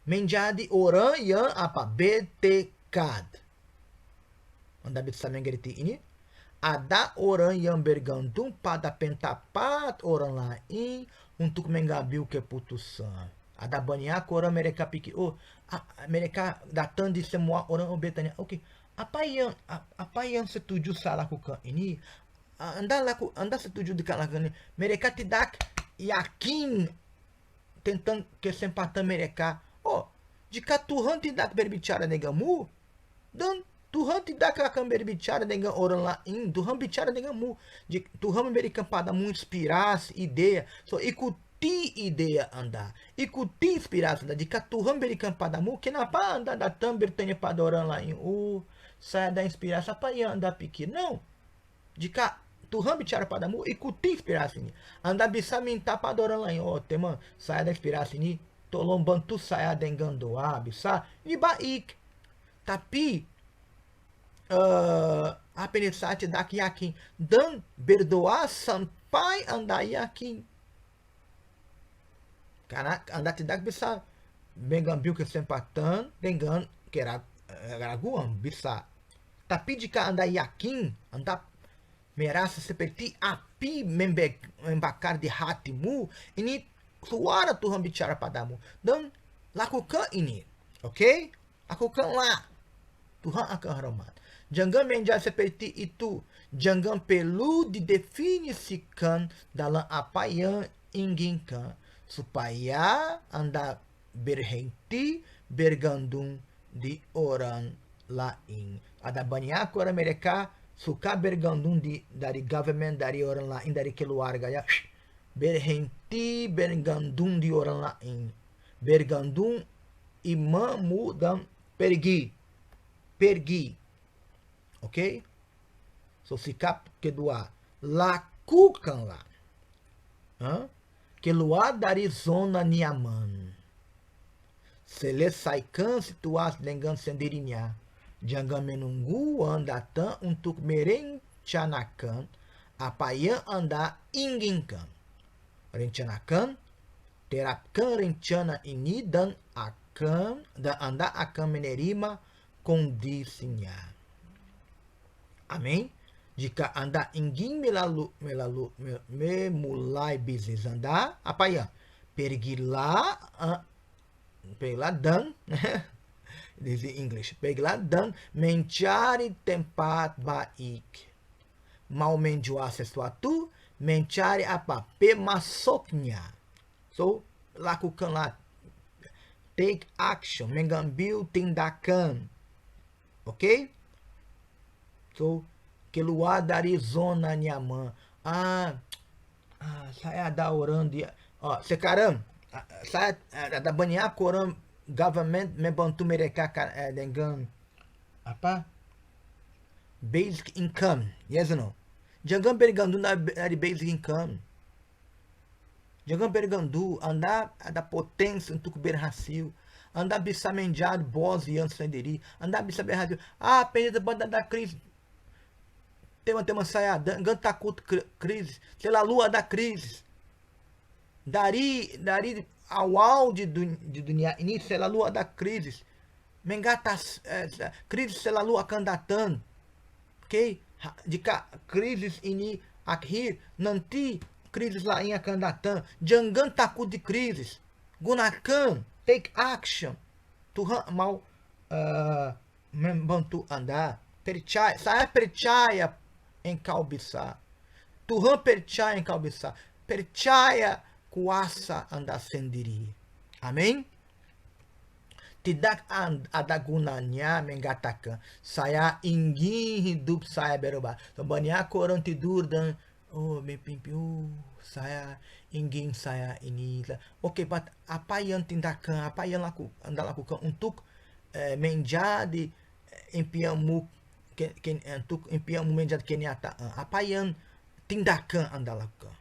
menjadi orang yang apa? Bertekad. Anda bisa mengerti ini? Ada orang yang bergantung pada pendapat orang lain untuk mengambil keputusan. Ada banyak orang mereka pikir, mereka datang di semua orang bertanya, oke, apa yang setuju saya lakukan ini? Anda setuju dengan lakukan ini? Mereka tidak yakin tentang kesempatan mereka. Jika Tuhan tidak berbicara denganmu, dan Tuhan tidak akan berbicara dengan orang lain. Tuhan bicara denganmu. Tuhan memberikan padamu inspirasi, ideia. So, ikuti ideia Anda. Ikuti inspirasi Anda. Jika Tuhan berikan padamu, kenapa Anda datang bertanya pada orang lain? Saya ada inspirasi. Apa yang Anda pikir? Não. Jika Tuhan bicara padamu, ikuti inspirasi ini. Anda bisa minta pada orang lain. Teman, saya ada inspirasi ini. Tolong bantu saya dengan doa. Bisa? Ini baik. Tapi apenas saya tidak yakin dan berdoa sampai Anda yakin. Karena Anda tidak bisa mengambil kesempatan dengan keraguan. Bisa. Tapi jika Anda yakin, Anda merasa seperti api membakar di hatimu. Ini suara Tuhan bicara padamu. Dan lakukan ini. Oke? Lakukanlah. Tuhan akan hormat. Jangan menjadi seperti itu. Jangan perlu didefinisikan dalam apa yang inginkan. Supaya Anda berhenti bergantung di orang lain. Ada banyak orang mereka suka bergantung dari government, dari orang lain, dari keluarga. Ya. Berhenti bergantung di orang lain. Bergantung imammu dan pergi. Ok? So, sikap kedua, lakukanlah. Keluar dari zona nyaman. Selesaikan situasi dengan sendirinya. Jangan menunggu Anda datang untuk merencanakan apa yang Anda inginkan. Rencanakan, terapkan rencana ini dan Anda akan menerima kondisinya. Amin. Jika Anda ingin memulai bisnis Anda, apa ya? Pergilah dan this is English. Pergilah dan mencari tempat baik. Mau menjual sesuatu, mencari apa? Pemasoknya. So, lakukanlah. Take action, mengambil tindakan. Ok? So, keluar dari zona nyaman. Saya ada orang dia. Sekarang, saya ada banyak orang government membantu mereka dengan apa? Basic income. Yes or no? Jangan bergantung dari basic income. Jangan bergantung. Anda ada potência untuk berhasil. Anda bisa menjadi bos yang sendiri. Anda bisa berhasil. Apenas da crise. Teman-teman saya, jangan takut crise. Selalu ada crise. Dari awal de dunia ini selalu ada crise. Crise selalu akan datang. Ok? Jika crise ini akhir, nanti crise lain akan datang. Jangan takut di crise. Gunakan. Take action. Tuhan mau membantu Anda. Saya percaya em kau bisa. Tuhan percaya em kau bisa. Percaya kuasa Anda sendiri. Amin? Tidak ada gunanya mengatakan, saya ingin hidup saya berubah. Banyak orang tidur dan mimpi, saya ingin saya ini. Oke, apa yang tindakan, apa yang Anda lakukan untuk menjadi impianmu, untuk impianmu menjadi kenyataan? Apa yang tindakan Anda lakukan?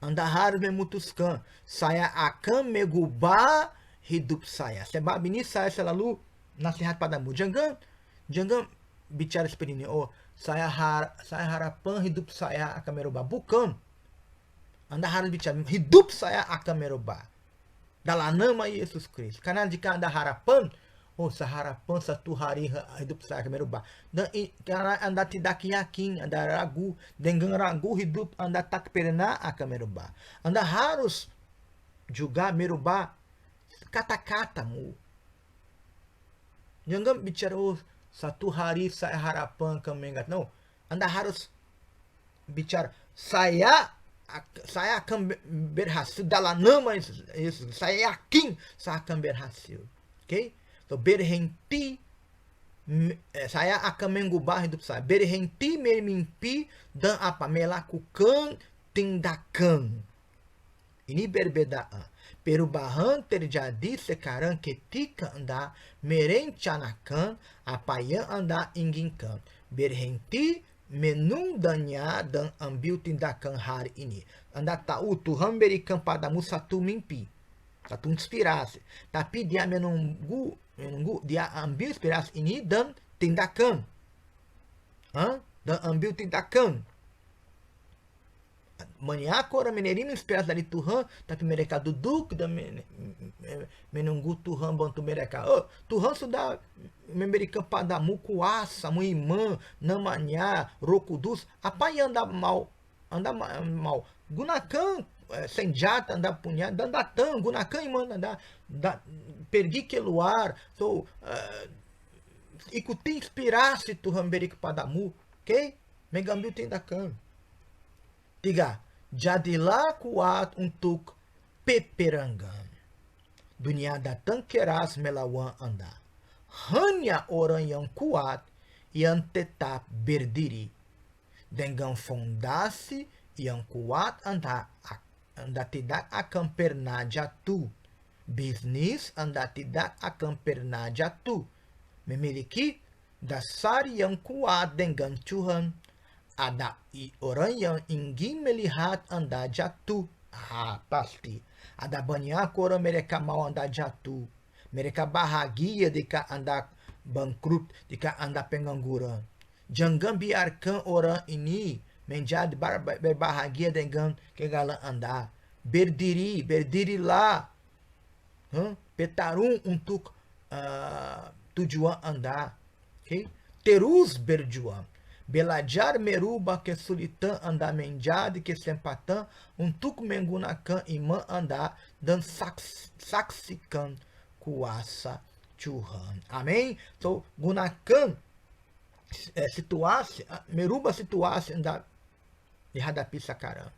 Anda harus memutuskan, saya akan mengubah hidup saya. Sebab ini saya selalu nasihat padamu. Jangan bicara seperti ini. Saya harapkan hidup saya akan merubah. Bukan. Anda harus bicara, hidup saya akan merubah. dalam nama Yesus Kristus. Karena jika anda harapan, sa harapan satu hari hidup saya akan berubah. Dan karena anda tidak yakin, anda ragu, dengan ragu hidup anda tak pernah akan berubah. Anda harus juga merubah kata-katamu. Jangan bicara, satu hari saya harapan akan mengingat. No, anda harus bicara, saya akan berhasil dalam nama Yesus. Saya yakin saya akan berhasil. Okay? So, berhenti, saya akan mengubah hidup saya. Berhenti memimpi dan melakukan tindakan. Ini berbeda. Perubahan terjadi sekarang ketika anda merencanakan apa yang anda inginkan. Berhenti menundanya dan ambil tindakan hari ini. Anda tahu Tuhan berikan padamu satu mimpi, satu inspirasi. Tapi dia menunggu, dia ambil inspirasi ini dan tindakan. Dan ambil tindakan. Banyak orang menerima inspirasi dari Tuhan, tapi mereka duduk dan menunggu Tuhan bantu mereka. Tuhan sudah memberikan padamu kuasa, iman, namanya Roh Kudus. Apa yang anda mau? Anda mau gunakan senjata anda punya dan datang, gunakan iman anda, pergi keluar. So, ikuti inspirasi Tuhan berikan padamu, ok? Mengambil tindakan. 3. Jadilah kuat untuk peperangan. Dunia datang keras melawan anda. Hanya orang yang kuat yang tetap berdiri. Dengan fondasi yang kuat anda tidak akan pernah jatuh. Bisnis anda tidak akan pernah jatuh. Memiliki dasar yang kuat dengan Tuhan. Ada orang yang ingin melihat anda jatuh. Pasti. Ada banyak orang mereka mau anda jatuh. Mereka bahagia jika anda bangkrut, jika anda pengangguran. Jangan biarkan orang ini menjadi berbahagia dengan kegagalan anda. Berdirilah. Bertarung untuk tujuan anda. Okay? Terus berjuang. Belajar merubah kesulitan anda menjadi kesempatan untuk menggunakan iman anda dan saksikan kuasa Tuhan. Amin. So, gunakan situasi, merubah situasi anda dihadapi sekarang.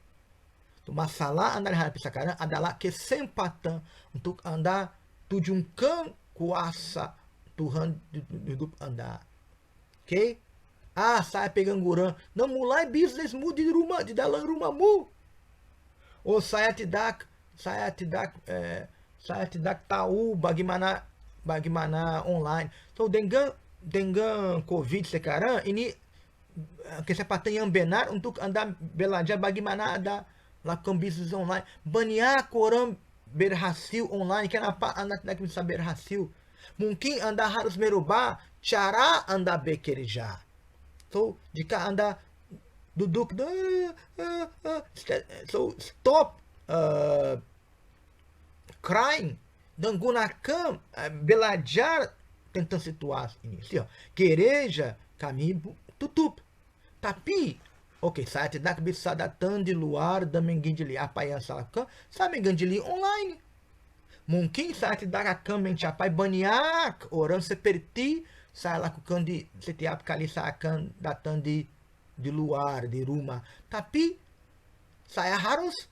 So, masalah anda dihadapi sekarang adalah kesempatan untuk anda tunjukkan kuasa Tuhan di hidup anda. Okay? Saya pengangguran. Não, mulai bisnismu di rumah, di dalam rumahmu. Ou saya tidak tahu bagaimana online. So, dengan COVID sekarang, ini kesempatan yang benar untuk anda belajar bagaimana anda lakukan bisnis online. Banyak orang berhasil online. Kenapa anda tidak bisa berhasil? Mungkin anda harus merubah cara anda bekerja. So, jika anda duduk, so stop crying dan gunakan belajar tentang situasi ini. Gereja kami tutup. Tapi, saya tidak bisa datang di luar dan mengganjili apa yang saya lakukan. Saya mengganjili online. Mungkin saya tidak akan mencapai banyak orang seperti saya lakukan di setiap kali saya akan datang di luar, di rumah. Tapi saya harus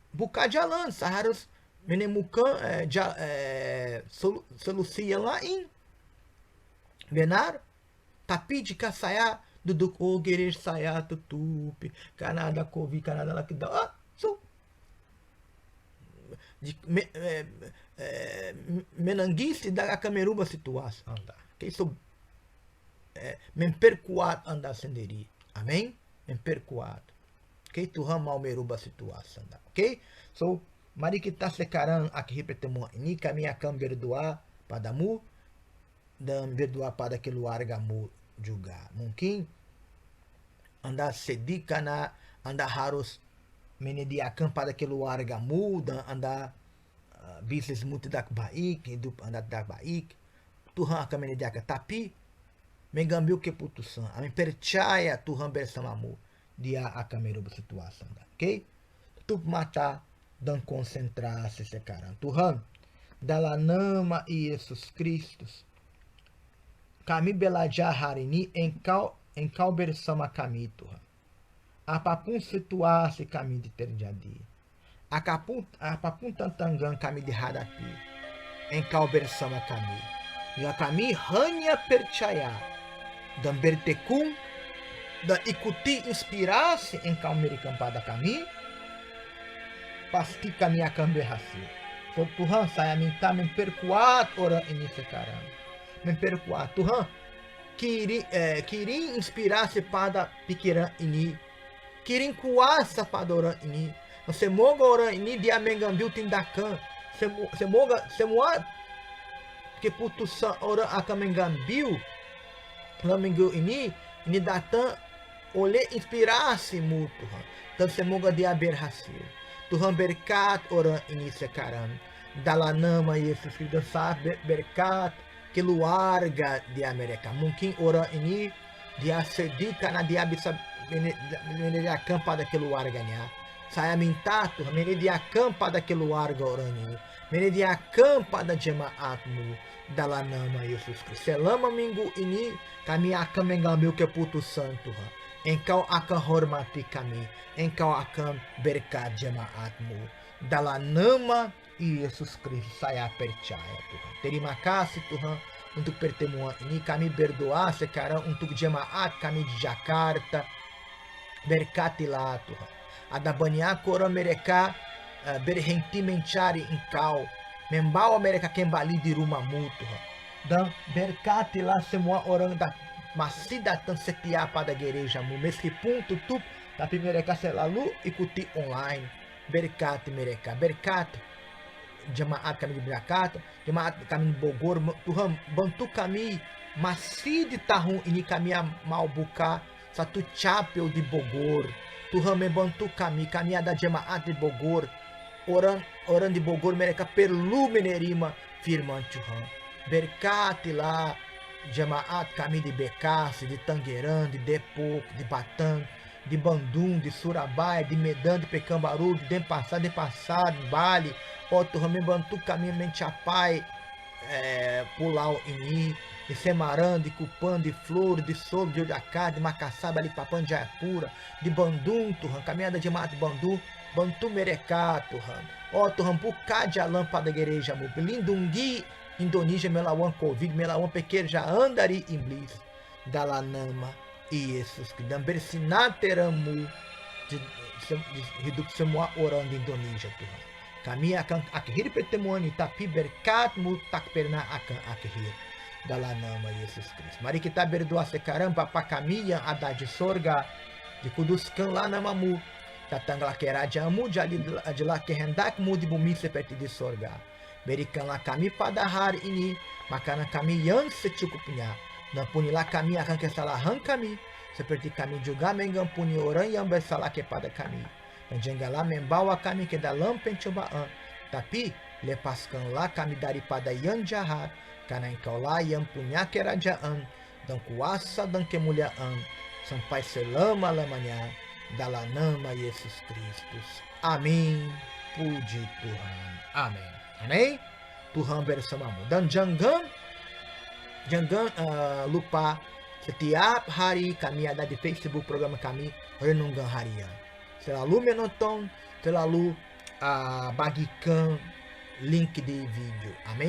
buka jalan, saya harus menemukan solusi yang lain. Benar? Tapi jika saya duduk, gereja saya tutup karena ada COVID, karena ada lockdown. Menangis tidak akan merubah situasi anda. Okay? So, memperkuat anda sendiri. Amin? Memperkuat. Okay? Tuhan mau merubah situasi anda. Okay? So, mari kita sekarang akhiri pertemuan ini. Kami akan berdoa padamu dan berdoa pada keluargamu juga. Mungkin anda sedih karena anda harus menyediakan pada keluargamu dan anda bisnis muito dak baik, hidup andat dak baik, Tuhan akan menyediakan. Tapi mengambil keputusan, kami percaya Tuhan bersamamu, dia akan merubah situasi. Ok? Tutup mata dan konsentrasi sekarang. Tuhan, dalam nama Yesus Kristus, kami belajar hari ini, Engkau bersama kami, Tuhan. Apapun situasi kami terjadi, apapun tantangan kami dihadapi, Engkau bersama kami. Ya kami hanya percaya dan bertekun dan ikuti inspirasi Engkau berikan pada kami, pasti kami akan berhasil. So, Tuhan, saya minta memperkuat orang ini sekarang. Memperkuat. Tuhan, kirim inspirasi pada pikiran ini. Kirim kuasa pada orang ini. Semoga orang ini dia mengambil tindakan. Semoga semua keputusan orang akan mengambil dalam minggu ini datang oleh inspirasi-Mu, Tuhan. Dan semoga dia berhasil. Tuhan, berkat orang ini sekarang. Dalam nama Yesus Kristus, berkat keluarga dia mereka. Mungkin orang ini dia sedih karena dia bisa menyediakan pada keluarganya. Saya minta Tuhan, menyediakan pada keluarga orang ini, menyediakan pada jemaat-Mu dalam nama Yesus Kristus. Selama minggu ini kami akan mengambil keputusan, Tuhan. Engkau akan hormati kami, Engkau akan berkat jemaat-Mu. Dalam nama Yesus Kristus saya percaya, Tuhan. Terima kasih, Tuhan, untuk pertemuan ini. Kami berdoa sekarang untuk jemaat kami di Jakarta. Berkatilah, Tuhan. Ada banyak orang mereka berhenti mencari Engkau, membawa mereka kembali di rumah-Mu, Tuhan. Dan berkatilah semua orang masih datang setia pada gereja-Mu, meskipun tutup, tapi mereka selalu ikuti online. Berkati mereka, berkati jemaat kami di Jakarta, jemaat kami di Bogor. Tuhan, bantu kami. Masih di tahun ini kami mau buka satu chapel di Bogor. Tuhan, membantu kami. Kami ada jemaat di Bogor. Orang di Bogor mereka perlu menerima firman Tuhan. Berkatilah jemaat kami di Bekasi, di Tangerang, di Depok, di Batang, di Bandung, di Surabaya, di Medan, di Pekanbaru, di Denpasar, di Bali. Oh Tuhan, membantu kami mencapai pulau ini, di Semarang, di Cupang, di Flor, di Sol, de Jakarta, de Makassar, Balikpapan, Jayapura, de Bandung, Tuhan. Kami ada jemaat di Bandung, bantu mereka, Tuhan. Oh Tuhan, buka jalan pada gereja-Mu, lindungi Indonesia melawan Covid, melawan pekerjaan dari iblis. Dalam nama Yesus, dan bersinar terang-Mu di hidup semua orang di Indonesia, Tuhan. Kami akan akhiri pertemuan ini, tapi berkat-Mu tak pernah akan akhir. Dalam nama Yesus Kristus. Mari kita berdoa sekarang. Bapa kami yang ada di sorga, dikuduskanlah nama-Mu. Datanglah kerajaan-Mu, jadilah kehendak-Mu di bumi seperti di sorga. Berikanlah kami pada hari ini makanan kami yang secukupnya. Dan ampunilah kami akan kesalahan kami, seperti kami juga mengampuni orang yang bersalah kepada kami. Dan janganlah membawa kami ke dalam pencobaan, tapi lepaskanlah kami daripada yang jahat, karena Engkaulah yang punya kerajaan dan kuasa dan kemuliaan sampai selama-lamanya. Dalam nama Yesus Kristus. Amin. Puji Tuhan. Amin. Amin. Tuhan bersamamu. Dan jangan lupa, setiap hari kami ada di Facebook program kami Renungan Harian. Selalu menonton, selalu bagikan link di video. Amin.